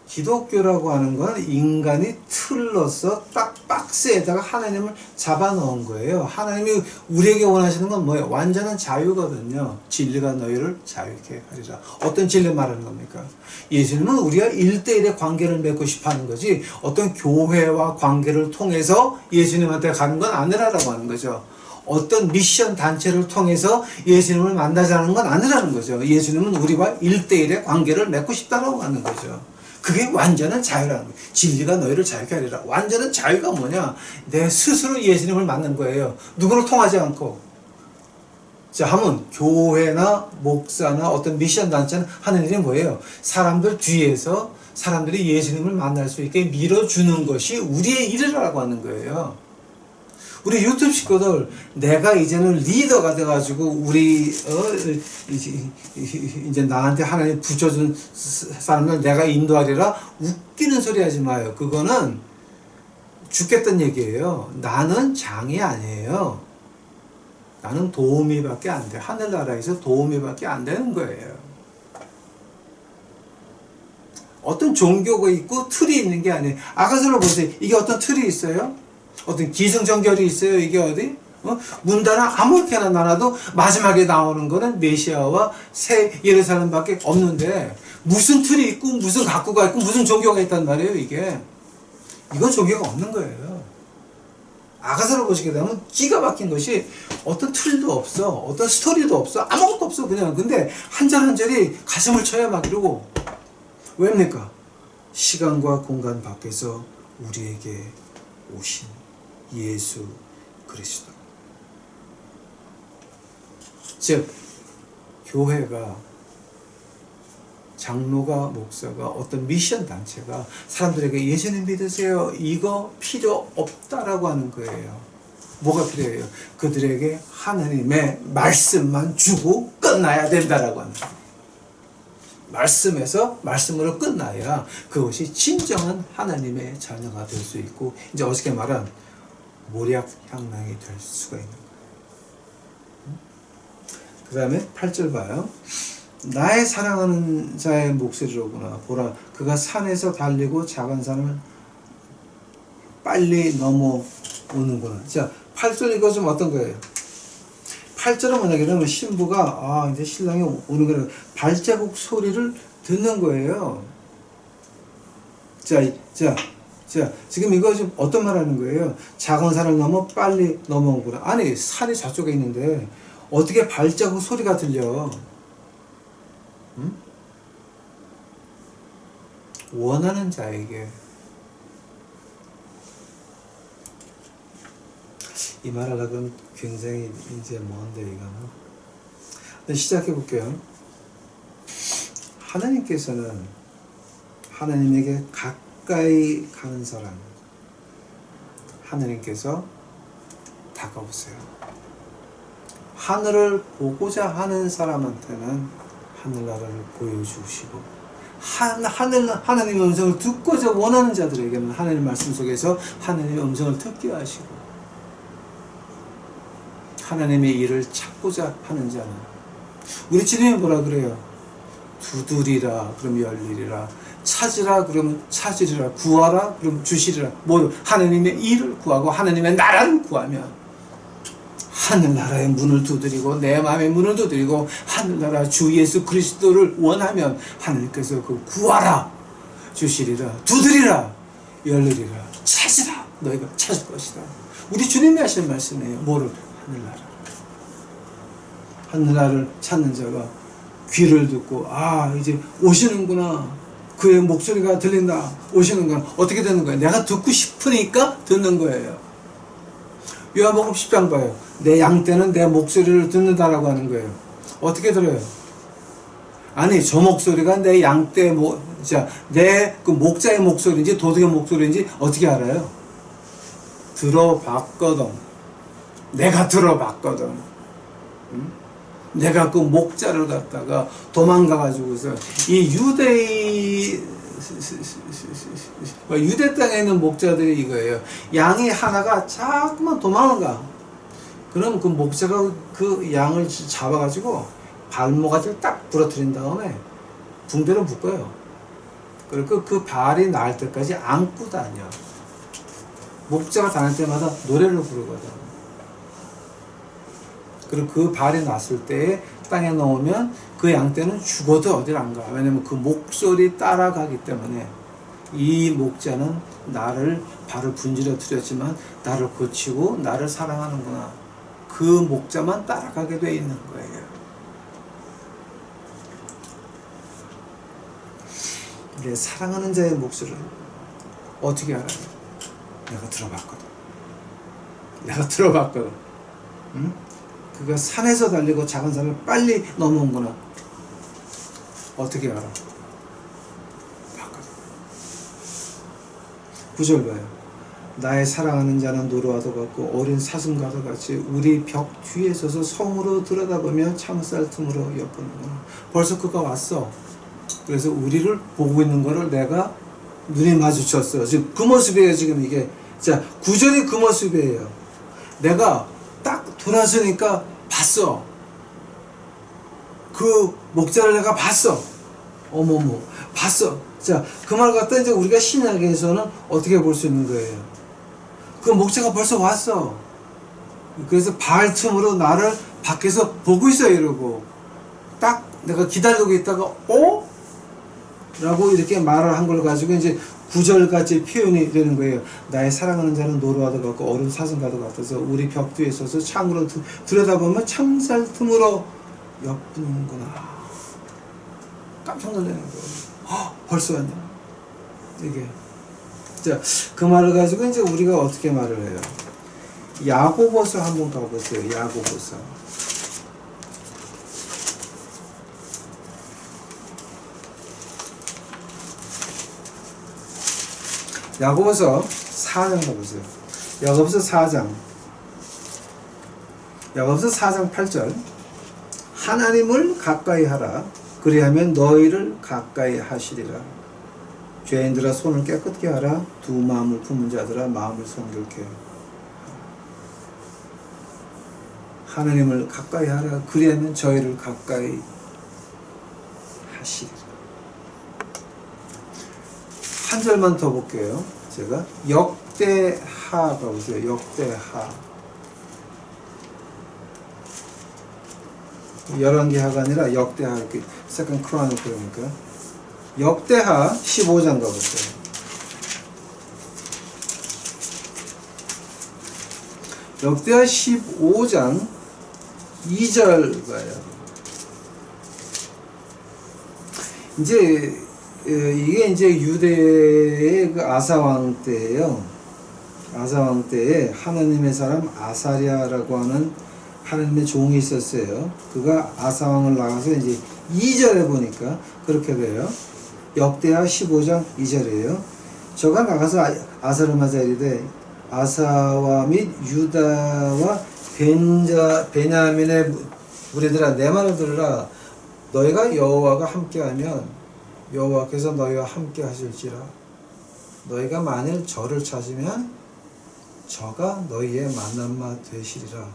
기독교라고 하는 건 인간이 틀로서 딱 박스에다가 하나님을 잡아넣은 거예요. 하나님이 우리에게 원하시는 건 뭐예요? 완전한 자유거든요. 진리가 너희를 자유케 하리라. 어떤 진리 말하는 겁니까? 예수님은 우리가 1대1의 관계를 맺고 싶어 하는 거지, 어떤 교회와 관계를 통해서 예수님한테 가는 건 아니라고 하는 거죠. 어떤 미션 단체를 통해서 예수님을 만나자는 건 아니라는 거죠. 예수님은 우리와 1대1의 관계를 맺고 싶다라고 하는 거죠. 그게 완전한 자유라는 거예요. 진리가 너희를 자유케 하리라. 완전한 자유가 뭐냐? 내 스스로 예수님을 만난 거예요. 누구를 통하지 않고. 자, 하면 교회나 목사나 어떤 미션 단체는 하는 일이 뭐예요? 사람들 뒤에서 사람들이 예수님을 만날 수 있게 밀어주는 것이 우리의 일이라고 하는 거예요. 우리 유튜브 식구들, 내가 이제는 리더가 돼가지고 우리 이제 나한테 하나님 붙여준 사람들 내가 인도하리라, 웃기는 소리 하지 마요. 그거는 죽겠다는 얘기예요. 나는 장이 아니에요. 나는 도우미밖에 안 돼. 하늘나라에서 도우미밖에 안 되는 거예요. 어떤 종교가 있고 틀이 있는 게 아니에요. 아가서로 보세요. 이게 어떤 틀이 있어요? 어떤 기승전결이 있어요. 이게 어디? 문단을 아무렇게나 나눠도 마지막에 나오는 거는 메시아와 새 예루살렘밖에 없는데, 무슨 틀이 있고 무슨 각구가 있고 무슨 종교가 있단 말이에요. 이건 종교가 없는 거예요. 아가서를 보시게 되면 기가 막힌 것이 어떤 틀도 없어. 어떤 스토리도 없어. 아무것도 없어. 그냥. 근데 한 절 한 절이 가슴을 쳐야 막 이러고. 왜입니까? 시간과 공간 밖에서 우리에게 오신 예수 그리스도. 즉 교회가, 장로가, 목사가, 어떤 미션 단체가 사람들에게 예수님 믿으세요, 이거 필요 없다라고 하는 거예요. 뭐가 필요해요? 그들에게 하나님의 말씀만 주고 끝나야 된다라고 하는 거예요. 말씀에서 말씀으로 끝나야 그것이 진정한 하나님의 자녀가 될 수 있고, 이제 어떻게 말한 모략 향락이 될 수가 있는 거예요. 그 다음에 8절 봐요. 나의 사랑하는 자의 목소리로구나. 보라, 그가 산에서 달리고 작은 산을 빨리 넘어오는구나. 자, 8절 이거 좀 어떤 거예요? 8절은 뭐냐면 신부가 이제 신랑이 오는 거라 발자국 소리를 듣는 거예요. 자, 지금 이거 좀 어떤 말 하는 거예요? 작은 산을 넘어 빨리 넘어오구나. 아니, 산이 저쪽에 있는데 어떻게 발자국 소리가 들려? 응? 원하는 자에게. 이 말하려면 굉장히 이제 먼데 이거는. 시작해 볼게요. 하나님께서는 하나님에게 가까이 가는 사람, 하나님께서 다가오세요. 하늘을 보고자 하는 사람한테는 하늘나라를 보여주시고, 하나님의 음성을 듣고자 원하는 자들에게는 하나님의 말씀 속에서 하나님의 음성을 듣게 하시고, 하나님의 일을 찾고자 하는 자는, 우리 주님이 뭐라 그래요? 두드리라 그럼 열리리라, 찾으라 그러면 찾으리라, 구하라 그럼 주시리라. 뭐 하나님의 일을 구하고 하나님의 나라를 구하면 하늘나라의 문을 두드리고, 내 마음의 문을 두드리고 하늘나라 주 예수 그리스도를 원하면 하나님께서 그 구하라 주시리라, 두드리라 열리리라, 찾으라 너희가 찾을 것이다. 우리 주님이 하시는 말씀이에요. 뭐를? 하늘나라를 찾는 자가 귀를 듣고 이제 오시는구나, 그의 목소리가 들린다, 오시는구나. 어떻게 되는 거예요? 내가 듣고 싶으니까 듣는 거예요. 요한복음 10장 봐요. 내 양떼는 내 목소리를 듣는다라고 하는 거예요. 어떻게 들어요? 아니, 저 목소리가 내 양떼, 내 그 목자의 목소리인지 도둑의 목소리인지 어떻게 알아요? 들어봤거든. 내가 들어봤거든. 응? 내가 그 목자를 갖다가 도망가가지고서 이 유대 땅에 있는 목자들이 이거예요. 양이 하나가 자꾸만 도망가. 그럼 그 목자가 그 양을 잡아가지고 발목까지 딱 부러뜨린 다음에 붕대로 묶어요. 그리고 그 발이 나을 때까지 안고 다녀. 목자가 다닐 때마다 노래를 부르거든. 그리고 그 발이 났을 때 땅에 넣으면 그 양떼는 죽어도 어딜 안 가. 왜냐면 그 목소리 따라가기 때문에. 이 목자는 나를 발을 분지러뜨렸지만 나를 고치고 나를 사랑하는구나. 그 목자만 따라가게 돼 있는 거예요. 내 사랑하는 자의 목소리를 어떻게 알아요? 내가 들어봤거든. 응? 그가 산에서 달리고 작은 산을 빨리 넘어온구나. 어떻게 알아? 봤거든. 9절 봐요. 나의 사랑하는 자는 노루와도 같고 어린 사슴과도 같이 우리 벽 뒤에 서서 성으로 들여다보며 창살 틈으로 엿보는구나. 벌써 그가 왔어. 그래서 우리를 보고 있는 거를 내가 눈이 마주쳤어. 지금 그 모습이에요. 지금 이게. 자, 9절이 그 모습이에요. 내가 딱 돌아서니까 봤어. 그 목자를 내가 봤어. 어머머, 봤어. 자, 그 말 갖다 이제 우리가 신약에서는 어떻게 볼 수 있는 거예요? 그 목자가 벌써 왔어. 그래서 발 틈으로 나를 밖에서 보고 있어. 이러고 딱 내가 기다리고 있다가 라고 이렇게 말을 한 걸 가지고 이제 구절같이 표현이 되는 거예요. 나의 사랑하는 자는 노루와도 같고 어른 사슴과도 같아서 우리 벽 뒤에 서서 창으로 들여다보면 창살 틈으로 엿보는구나. 깜짝 놀라는 거예요. 벌써 왔냐? 이게. 자, 그 말을 가지고 이제 우리가 어떻게 말을 해요? 야고보서 한번 가보세요. 야고보서. 야고보서 4장 가보세요. 야고보서 4장. 야고보서 4장 8절. 하나님을 가까이 하라. 그리하면 너희를 가까이 하시리라. 죄인들아 손을 깨끗게 하라. 두 마음을 품은 자들아 마음을 성결케 하라. 하나님을 가까이 하라. 그리하면 저희를 가까이 하시리라. 한 절만 더 볼게요. 제가 역대하가 보세요. 역대하. 열왕기하가 아니라 역대하. 세컨드 크로니클이니까. 역대하 15장 가보세요. 역대하 15장 2절 봐요. 이제 이게 이제 유대의 그 아사왕 때예요. 아사왕 때에 하나님의 사람 아사랴라고 하는 하나님의 종이 있었어요. 그가 아사왕을 나가서 이제 2절에 보니까 그렇게 돼요. 역대하 15장 2절이에요. 저가 나가서 아사를 맞아 이르되 아사와 및 유다와 베냐민의 무리들아 내 말을 들으라. 너희가 여호와가 함께하면 여호와께서 너희와 함께 하실지라. 너희가 만일 저를 찾으면 저가 너희의 만남마 되시리라.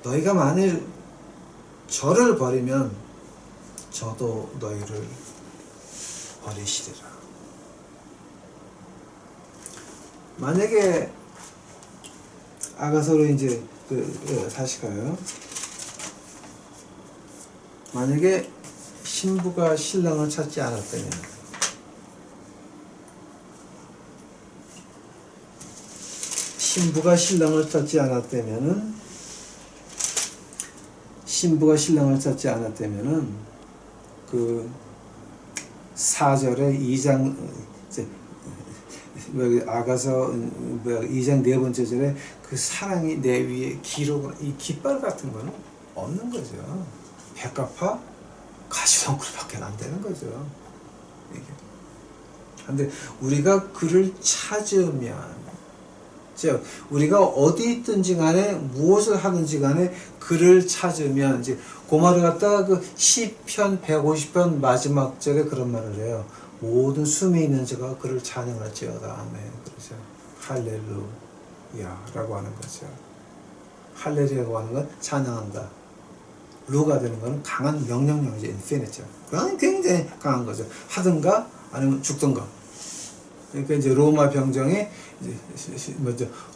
너희가 저를 버리면 저도 너희를 버리시리라. 만약에 아가서로 이제 다시 가요. 만약에 신부가 신랑을 찾지 않았다면 신부가 신랑을 찾지 않았다면은 그 4절에 2장 아가서 2장 네 번째 절에 그 사랑이 내 위에 기록은 이 깃발 같은 거는 없는 거죠. 백합화 가시덩굴밖에 안 되는 거죠. 근데 우리가 그를 찾으면, 즉 우리가 어디 있든지 간에 무엇을 하든지 간에 그를 찾으면, 이제 그 말을 갖다가 그 시편 150편 마지막 절에 그런 말을 해요. 모든 숨이 있는 자가 그를 찬양할지어다. 아멘. 그러죠. 할렐루야라고 하는 거죠. 할렐루야라고 하는 건 찬양한다. 루가 되는 거는 강한 명령형이죠. 인피니트죠. 그건 굉장히 강한 거죠. 하든가 아니면 죽든가. 그러니까 이제 로마 병정에 이제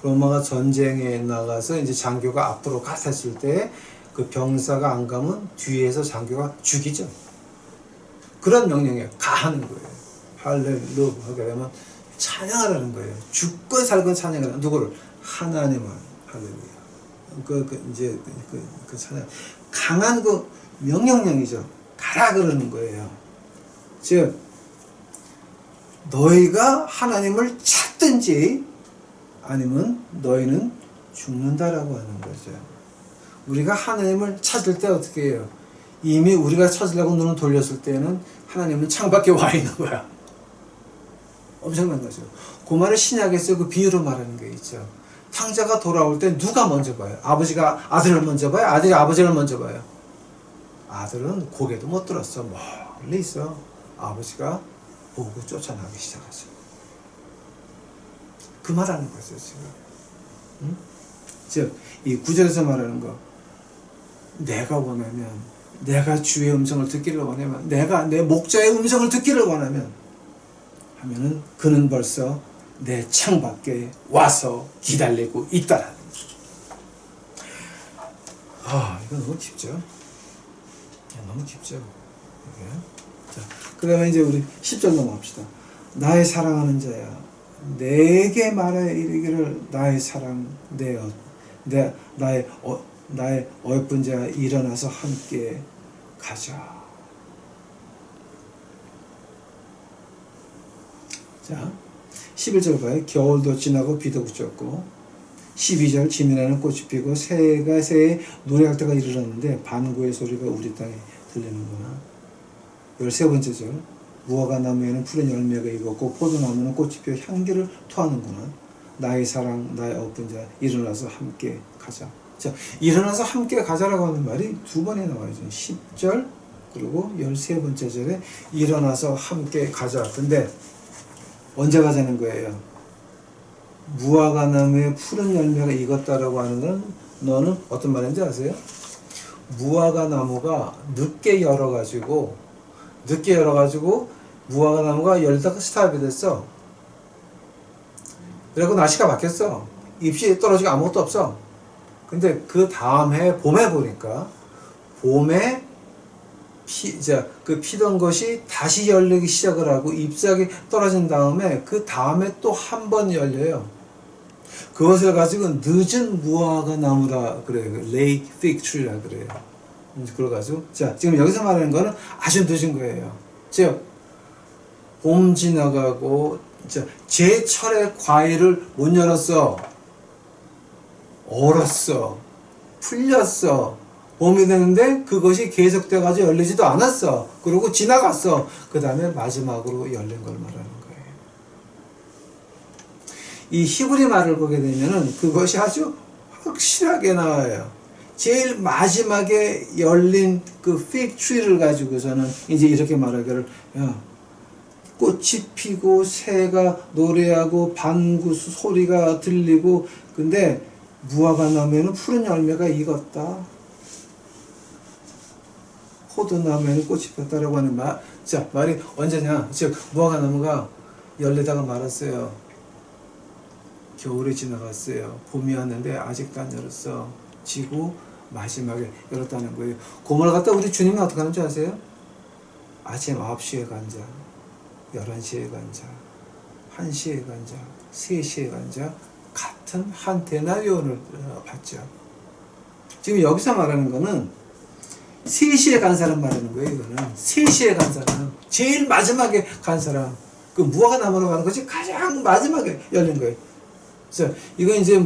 로마가 전쟁에 나가서 이제 장교가 앞으로 갔을 때 그 병사가 안 가면 뒤에서 장교가 죽이죠. 그런 명령에 가하는 거예요. 할렐루야 하게 되면 찬양하라는 거예요. 죽건 살건 찬양하라는. 누구를? 하나님을. 할렐루야. 그 찬양. 강한 그 명령령이죠. 가라 그러는 거예요. 즉 너희가 하나님을 찾든지 아니면 너희는 죽는다라고 하는 거죠. 우리가 하나님을 찾을 때 어떻게 해요? 이미 우리가 찾으려고 눈을 돌렸을 때는 하나님은 창밖에 와 있는 거야. 엄청난 거죠. 그 말을 신약에서 그 비유로 말하는 게 있죠. 탕자가 돌아올 때 누가 먼저 봐요? 아버지가 아들을 먼저 봐요? 아들이 아버지를 먼저 봐요? 아들은 고개도 못 들었어. 멀리 있어. 아버지가 보고 쫓아나기 시작하죠. 그 말하는 거죠, 지금. 응? 즉, 이 구절에서 말하는 거. 내가 원하면, 내가 주의 음성을 듣기를 원하면, 내가 내 목자의 음성을 듣기를 원하면, 하면은 그는 벌써 내 창밖에 와서 기다리고 있다라는 거죠. 이거 너무 깊죠? 너무 깊죠? 자, 그 다음에 이제 우리 10절 넘어갑시다. 나의 사랑하는 자야, 내게 말하여 이르기를 나의 사랑 나의 어여쁜 자야, 일어나서 함께 가자. 자, 11절 봐요. 겨울도 지나고 비도 그쳤고, 12절 지면에는 꽃이 피고 새가 새에 노래할 때가 이르렀는데 반구의 소리가 우리 땅에 들리는구나. 13번째 절, 무화과 나무에는 푸른 열매가 익었고 포도나무는 꽃이 피어 향기를 토하는구나. 나의 사랑 나의 어여쁜 자, 일어나서 함께 가자. 자, 일어나서 함께 가자라고 하는 말이 두 번에 나와요. 10절 그리고 13번째 절에 일어나서 함께 가자. 근데 언제 가자는 거예요? 무화과 나무에 푸른 열매가 익었다라고 하는 건 너는 어떤 말인지 아세요? 무화과 나무가 늦게 열어가지고 무화과 나무가 열다가 스탑이 됐어. 그리고 날씨가 바뀌었어. 잎이 떨어지고 아무것도 없어. 근데 그 다음 해 봄에 보니까 봄에 피던 것이 다시 열리기 시작을 하고 잎사귀 떨어진 다음에 그 다음에 또 한 번 열려요. 그것을 가지고 늦은 무화과 나무라 그래요. Late fig tree라 그래요. 그래가지고 자, 지금 여기서 말하는 거는 아주 늦은 거예요. 즉 봄 지나가고 제철의 과일을 못 열었어. 얼었어. 풀렸어. 봄이 되는데 그것이 계속돼가지고 열리지도 않았어. 그리고 지나갔어. 그 다음에 마지막으로 열린 걸 말하는 거예요. 이 히브리 말을 보게 되면은 그것이 아주 확실하게 나와요. 제일 마지막에 열린 그 fig tree를 가지고서는 이제 이렇게 말하기를, 꽃이 피고 새가 노래하고 반구 소리가 들리고, 근데 무화과 나무에는 푸른 열매가 익었다. 포도나무에는 꽃이 폈다라고 하는 말. 자, 말이 언제냐? 즉 무화과 나무가 열리다가 말았어요. 겨울이 지나갔어요. 봄이 왔는데 아직도 안 열었어. 지고 마지막에 열었다는 거예요. 그 말을 갖다 우리 주님은 어떻게 하는 줄 아세요? 아침 9시에 간 자, 11시에 간 자, 1시에 간 자, 3시에 간 자, 같은 한 데나리온을 받죠. 지금 여기서 말하는 거는 3시에 간 사람 말하는 거예요. 이거는 3시에 간 사람, 제일 마지막에 간 사람, 그 무화과 나무로 가는 것이 가장 마지막에 열린 거예요. 자, 이건 이제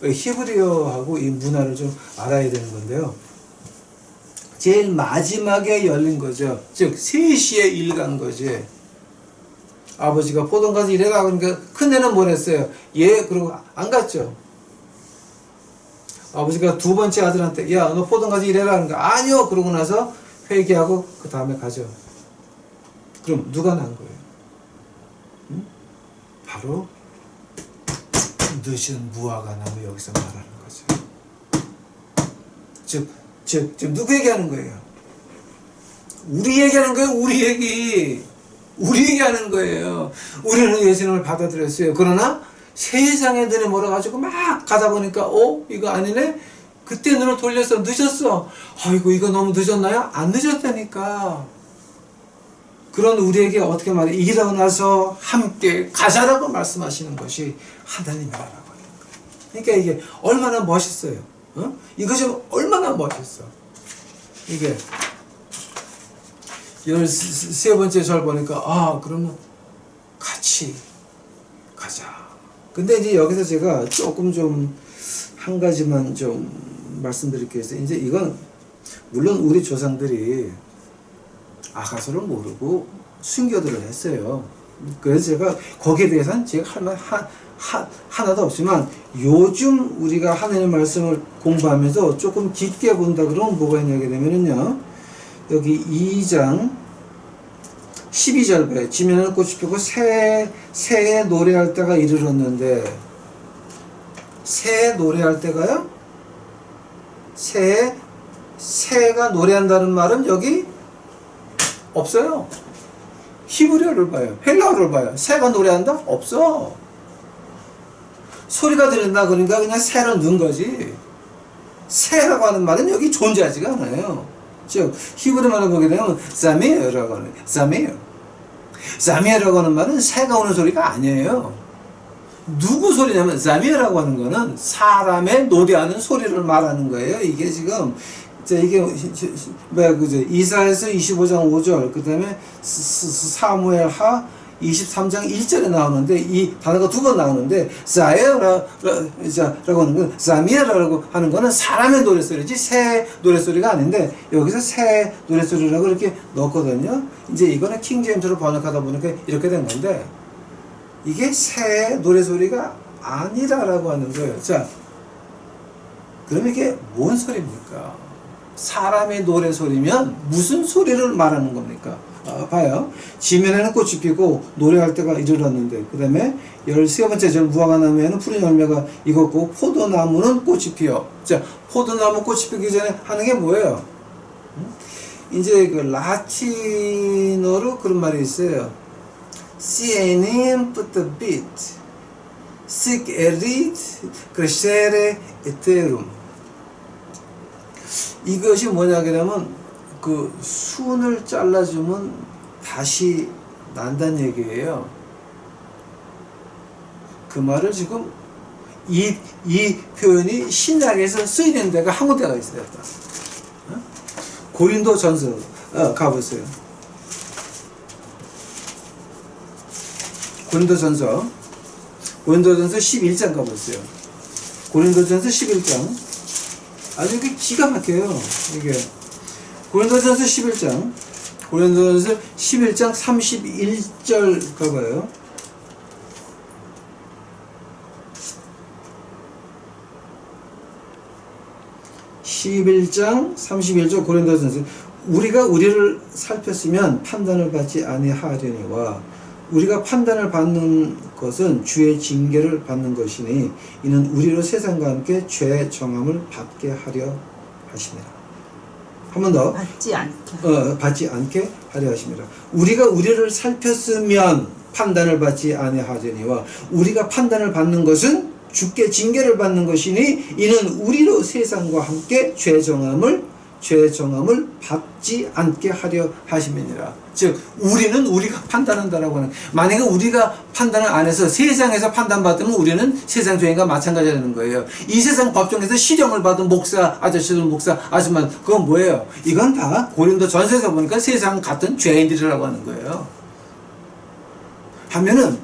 히브리어하고 이 문화를 좀 알아야 되는 건데요. 제일 마지막에 열린 거죠. 즉 3시에 일 간 거지. 아버지가 포동 가서 일해라 그러니까 큰애는 뭘 했어요? 그러고 안 갔죠. 아버지가 두 번째 아들한테 야, 너 포동 가서 일해라 그러니까 아니요. 그러고 나서 회개하고 그 다음에 가죠. 그럼 누가 난 거예요? 바로 늦은 무화과 나무 여기서 말하는 거죠. 즉 누구 얘기하는 거예요? 우리 얘기하는 거예요. 우리 얘기하는 거예요. 우리는 예수님을 받아들였어요. 그러나 세상에 눈에 멀어가지고 막 가다 보니까 이거 아니네? 그때 눈을 돌렸어. 늦었어. 아이고 이거 너무 늦었나요? 안 늦었다니까. 그런 우리에게 어떻게 말해? 일어나서 함께 가자라고 말씀하시는 것이 하나님이라고 하는 거예요. 그러니까 이게 얼마나 멋있어요. 이것이 얼마나 멋있어. 이게 13번째 절 보니까 그러면 같이 가자. 근데 이제 여기서 제가 조금 좀 한 가지만 좀 말씀드릴 게 있어요. 이제 이건 물론 우리 조상들이 아가서를 모르고 순교들을 했어요. 그래서 제가 거기에 대해서는 제가 할 말 하나도 없지만 요즘 우리가 하나님의 말씀을 공부하면서 조금 깊게 본다 그러면 뭐가 있냐게 되면은요, 여기 2장 12절 봐요. 지면에는 꽃이 피고 새에 노래할 때가 이르렀는데, 새에 노래할 때가요? 새가 노래한다는 말은 여기 없어요. 히브리어를 봐요. 헬라어를 봐요. 새가 노래한다? 없어. 소리가 들린다 그러니까 그냥 새를 넣은 거지. 새라고 하는 말은 여기 존재하지가 않아요. 즉 히브리 말을 보게 되면 자메어라고 하는 거예요. 자메어. 자메어라고 하는 말은 새가 우는 소리가 아니에요. 누구 소리냐면 자메어라고 하는 거는 사람의 노래하는 소리를 말하는 거예요. 이게 지금 이게 뭐야 그죠? 이사야서 25장 5절 그다음에 사무엘하 23장 1절에 나오는데 이 단어가 두 번 나오는데 자에라고 하는 건 자미에라고 하는 거는 사람의 노래소리지 새 노래소리가 아닌데 여기서 새 노래소리라고 이렇게 넣었거든요. 이제 이거는 킹제임스로 번역하다 보니까 이렇게 된 건데 이게 새 노래소리가 아니라라고 하는 거예요. 자, 그럼 이게 뭔 소리입니까? 사람의 노래소리면 무슨 소리를 말하는 겁니까? 봐요. 지면에는 꽃이 피고 노래할 때가 이르렀는데 그 다음에 13번째 절 무화과 나무에는 푸른 열매가 익었고 포도나무는 꽃이 피어. 자, 포도나무 꽃이 피기 전에 하는 게 뭐예요? 이제 그 라틴어로 그런 말이 있어요. Sienem putbit sic erit crescere eterum. 이것이 뭐냐 그러면 그 순을 잘라주면 다시 난다는 얘기예요. 그 말을 지금 이 표현이 신약에서 쓰이는 데가 한 군데가 있어요. 고린도전서 가보세요. 고린도전서 11장 가보세요. 고린도전서 11장 아주 이게 기가 막혀요. 이게 고린도전서 11장 31장 가봐요. 고린도전서 우리가 우리를 살폈으면 판단을 받지 아니하려니와 우리가 판단을 받는 것은 주의 징계를 받는 것이니 이는 우리로 세상과 함께 죄 정함을 받게 하려 하심이라. 한 번 더. 받지 않게 하려 하심이라. 우리가 우리를 살폈으면 판단을 받지 아니하려니와 우리가 판단을 받는 것은 주께 징계를 받는 것이니 이는 우리로 세상과 함께 죄 정함을 받지 않게 하려 하심이니라. 즉 우리는 우리가 판단한다라고 하는, 만약에 우리가 판단을 안 해서 세상에서 판단받으면 우리는 세상 죄인과 마찬가지라는 거예요. 이 세상 법정에서 시정을 받은 목사 아저씨들, 목사 아줌마, 그건 뭐예요? 이건 다 고린도 전서에서 보니까 세상 같은 죄인들이라고 하는 거예요. 하면은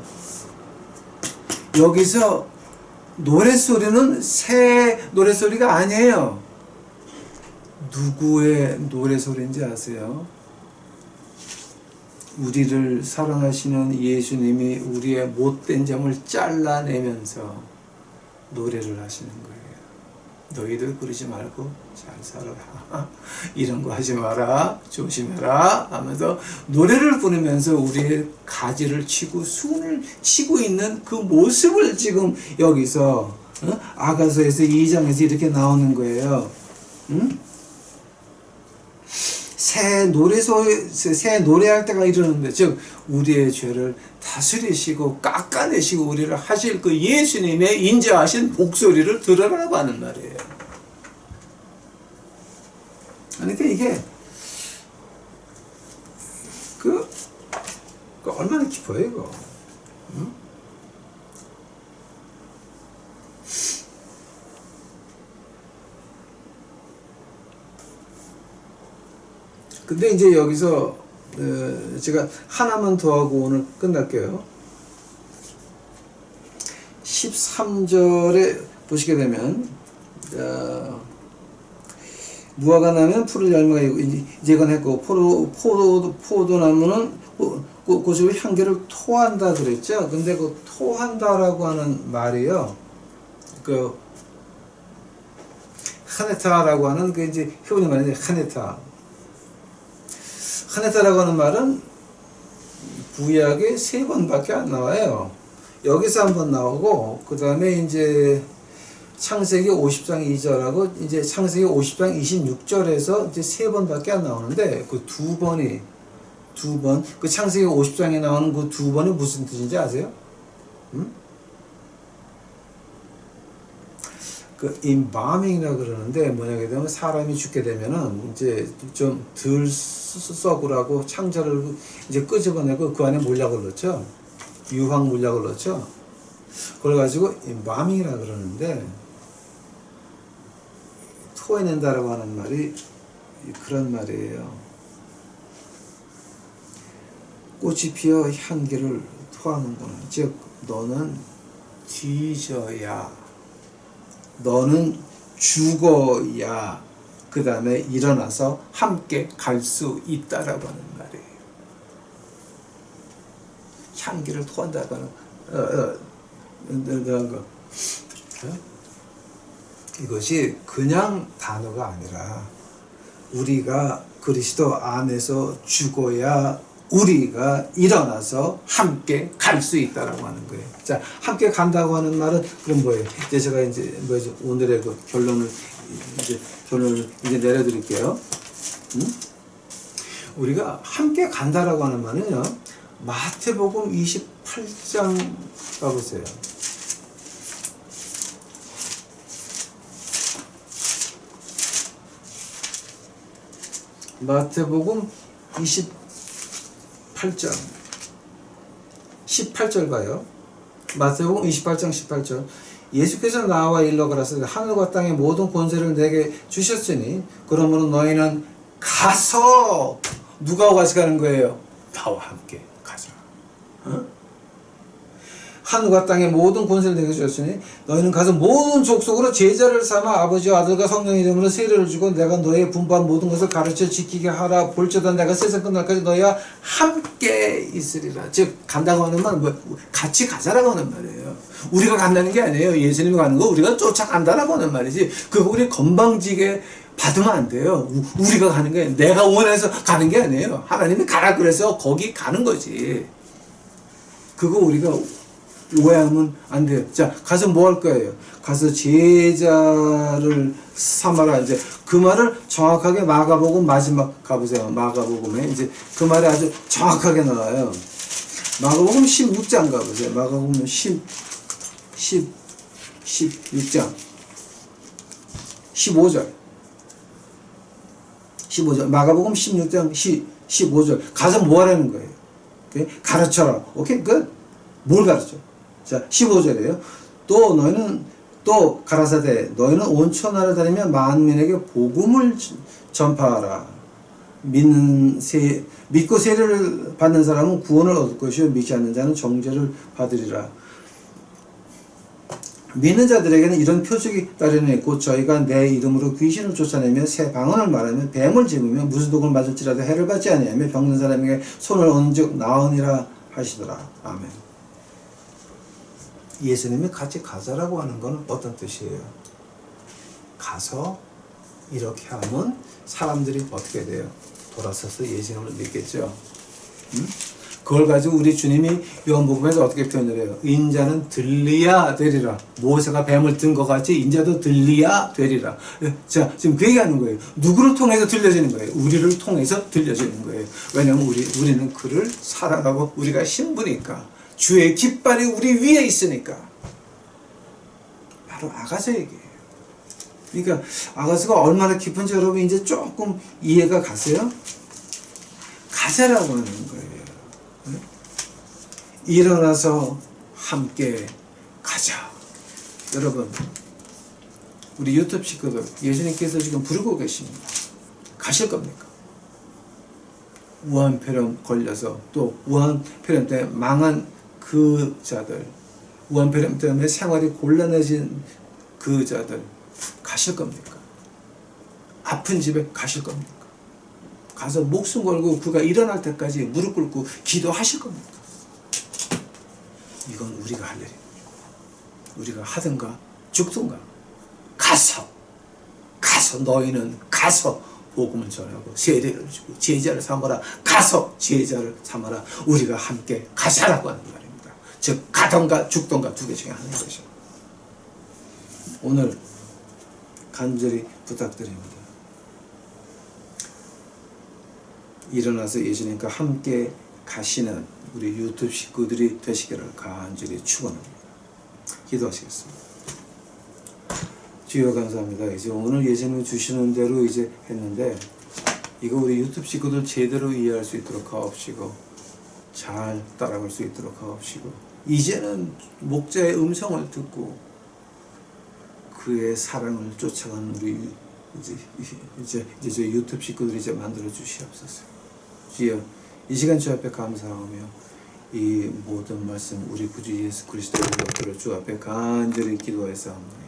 여기서 노랫소리는 새 노랫소리가 아니에요. 누구의 노래소리인지 아세요? 우리를 사랑하시는 예수님이 우리의 못된 점을 잘라내면서 노래를 하시는 거예요. 너희들 그러지 말고 잘 살아라. 이런 거 하지 마라. 조심해라. 하면서 노래를 부르면서 우리의 가지를 치고 순을 치고 있는 그 모습을 지금 여기서 아가서에서 2장에서 이렇게 나오는 거예요. 응? 새 노래할 때가 이르는데, 즉 우리의 죄를 다스리시고 깎아내시고 우리를 하실 그 예수님의 인자하신 목소리를 들으라고 하는 말이에요. 그러니까 이게 그 얼마나 깊어요 이거. 응? 근데 이제 여기서 제가 하나만 더 하고 오늘 끝날게요. 13절에 보시게 되면 무화과 나무는 푸른 열매가 이제 이건 했고 포도나무는 꽃으로 향기를 토한다 그랬죠. 근데 그 토한다라고 하는 말이요, 그 하네타라고 하는 그 이제 표현이 말인데, 하네타라고 하는 말은 구약에 3번밖에 안 나와요. 여기서 한 번 나오고, 그 다음에 이제 창세기 50장 2절하고 이제 창세기 50장 26절에서 이제 3번밖에 안 나오는데, 그 두 번, 그 창세기 50장에 나오는 그 2번이 무슨 뜻인지 아세요? 그 embalming이라 그러는데 뭐냐게 되면 사람이 죽게 되면은 이제 좀 덜 썩으라고 창자를 이제 끄집어내고 그 안에 물약을 넣죠. 유황 물약을 넣죠. 그걸 가지고 embalming이라 그러는데 토해낸다라고 하는 말이 그런 말이에요. 꽃이 피어 향기를 토하는구나. 즉 너는 뒤져야, 너는 죽어야 그 다음에 일어나서 함께 갈 수 있다라고 하는 말이에요. 향기를 토한다고 하는 거. 이것이 그냥 단어가 아니라 우리가 그리스도 안에서 죽어야 우리가 일어나서 함께 갈 수 있다라고 하는 거예요. 자, 함께 간다고 하는 말은 그럼 뭐예요? 이제 제가 이제 뭐죠? 오늘의 그 결론을 이제 내려드릴게요. 우리가 함께 간다라고 하는 말은요. 마태복음 28장 가보세요. 마태복음 28장 18절 가요. 마태복음 28장 18절. 예수께서 나와 일러가라사대 하늘과 땅의 모든 권세를 내게 주셨으니 그러므로 너희는 가서, 누가 같이 가는 거예요? 나와 함께 가자. 하늘과 땅의 모든 권세를 내게 주셨으니 너희는 가서 모든 족속으로 제자를 삼아 아버지와 아들과 성령 이름으로 세례를 주고 내가 너희의 분부한 모든 것을 가르쳐 지키게 하라. 볼지어다 내가 세상 끝날까지 너희와 함께 있으리라. 즉 간다고 하는 말은 뭐 같이 가자라고 하는 말이에요. 우리가 간다는 게 아니에요. 예수님이 가는 거 우리가 쫓아간다라고 하는 말이지. 그거 우리 건방지게 받으면 안 돼요. 우리가 가는 게 내가 원해서 가는 게 아니에요. 하나님이 가라 그래서 거기 가는 거지. 그거 우리가 오해하면 안 돼요. 자, 가서 뭐 할 거예요? 가서 제자를 삼아라. 이제 그 말을 정확하게 마가복음 마지막 가보세요. 마가복음에 이제 그 말이 아주 정확하게 나와요. 마가복음 16장 가보세요. 마가복음 16장 15절. 마가복음 16장 15절. 가서 뭐 하라는 거예요? 오케이? 가르쳐라. 오케이? 끝. 뭘 가르쳐? 자, 15절이에요. 또 너희는 또 가라사대 너희는 온 천하를 다니며 만민에게 복음을 전파하라. 믿고 세례를 받는 사람은 구원을 얻을 것이요 믿지 않는 자는 정죄를 받으리라. 믿는 자들에게는 이런 표적이 따르니 곧 저희가 내 이름으로 귀신을 쫓아내며 새 방언을 말하며 뱀을 집으며 무슨 독을 맞을지라도 해를 받지 아니하며 병든 사람에게 손을 얹은 나으니라 하시더라. 아멘. 예수님이 같이 가자라고 하는 건 어떤 뜻이에요? 가서 이렇게 하면 사람들이 어떻게 돼요? 돌아서서 예수님을 믿겠죠. 그걸 가지고 우리 주님이 요한복음에서 어떻게 표현을 해요? 인자는 들려야 되리라. 모세가 뱀을 든 것 같이 인자도 들려야 되리라. 자, 지금 그 얘기하는 거예요. 누구를 통해서 들려지는 거예요? 우리를 통해서 들려지는 거예요. 왜냐하면 우리는 그를 사랑하고 우리가 신부니까. 주의 깃발이 우리 위에 있으니까. 바로 아가서 얘기예요. 그러니까 아가서가 얼마나 깊은지 여러분 이제 조금 이해가 가세요? 가자라고 하는 거예요. 일어나서 함께 가자. 여러분, 우리 유튜브 식구들 예수님께서 지금 부르고 계십니다. 가실 겁니까? 우한폐렴 걸려서 또 우한폐렴 때문에 망한 그 자들, 우한폐렴 때문에 생활이 곤란해진 그 자들 가실 겁니까? 아픈 집에 가실 겁니까? 가서 목숨 걸고 그가 일어날 때까지 무릎 꿇고 기도하실 겁니까? 이건 우리가 할 일입니다. 우리가 하든가 죽든가 가서 너희는 가서 복음을 전하고 세례를 주고 제자를 삼아라. 가서 제자를 삼아라. 우리가 함께 가자라고 하는 말입니다. 즉 가던가 죽던가 두 개 중에 하나인 것이죠. 오늘 간절히 부탁드립니다. 일어나서 예수님과 함께 가시는 우리 유튜브 식구들이 되시기를 간절히 축원합니다. 기도하시겠습니다. 주여 감사합니다. 이제 오늘 예수님 주시는 대로 이제 했는데 이거 우리 유튜브 식구들 제대로 이해할 수 있도록 하옵시고 잘 따라갈 수 있도록 하옵시고 이제는 목자의 음성을 듣고 그의 사랑을 쫓아가는 우리 이제 저 유튜브 식구들 이제 만들어 주시옵소서. 주여 이 시간 주 앞에 감사하며 이 모든 말씀 우리 구주 예수 그리스도의 이름으로 주 앞에 간절히 기도하였사옵나이다.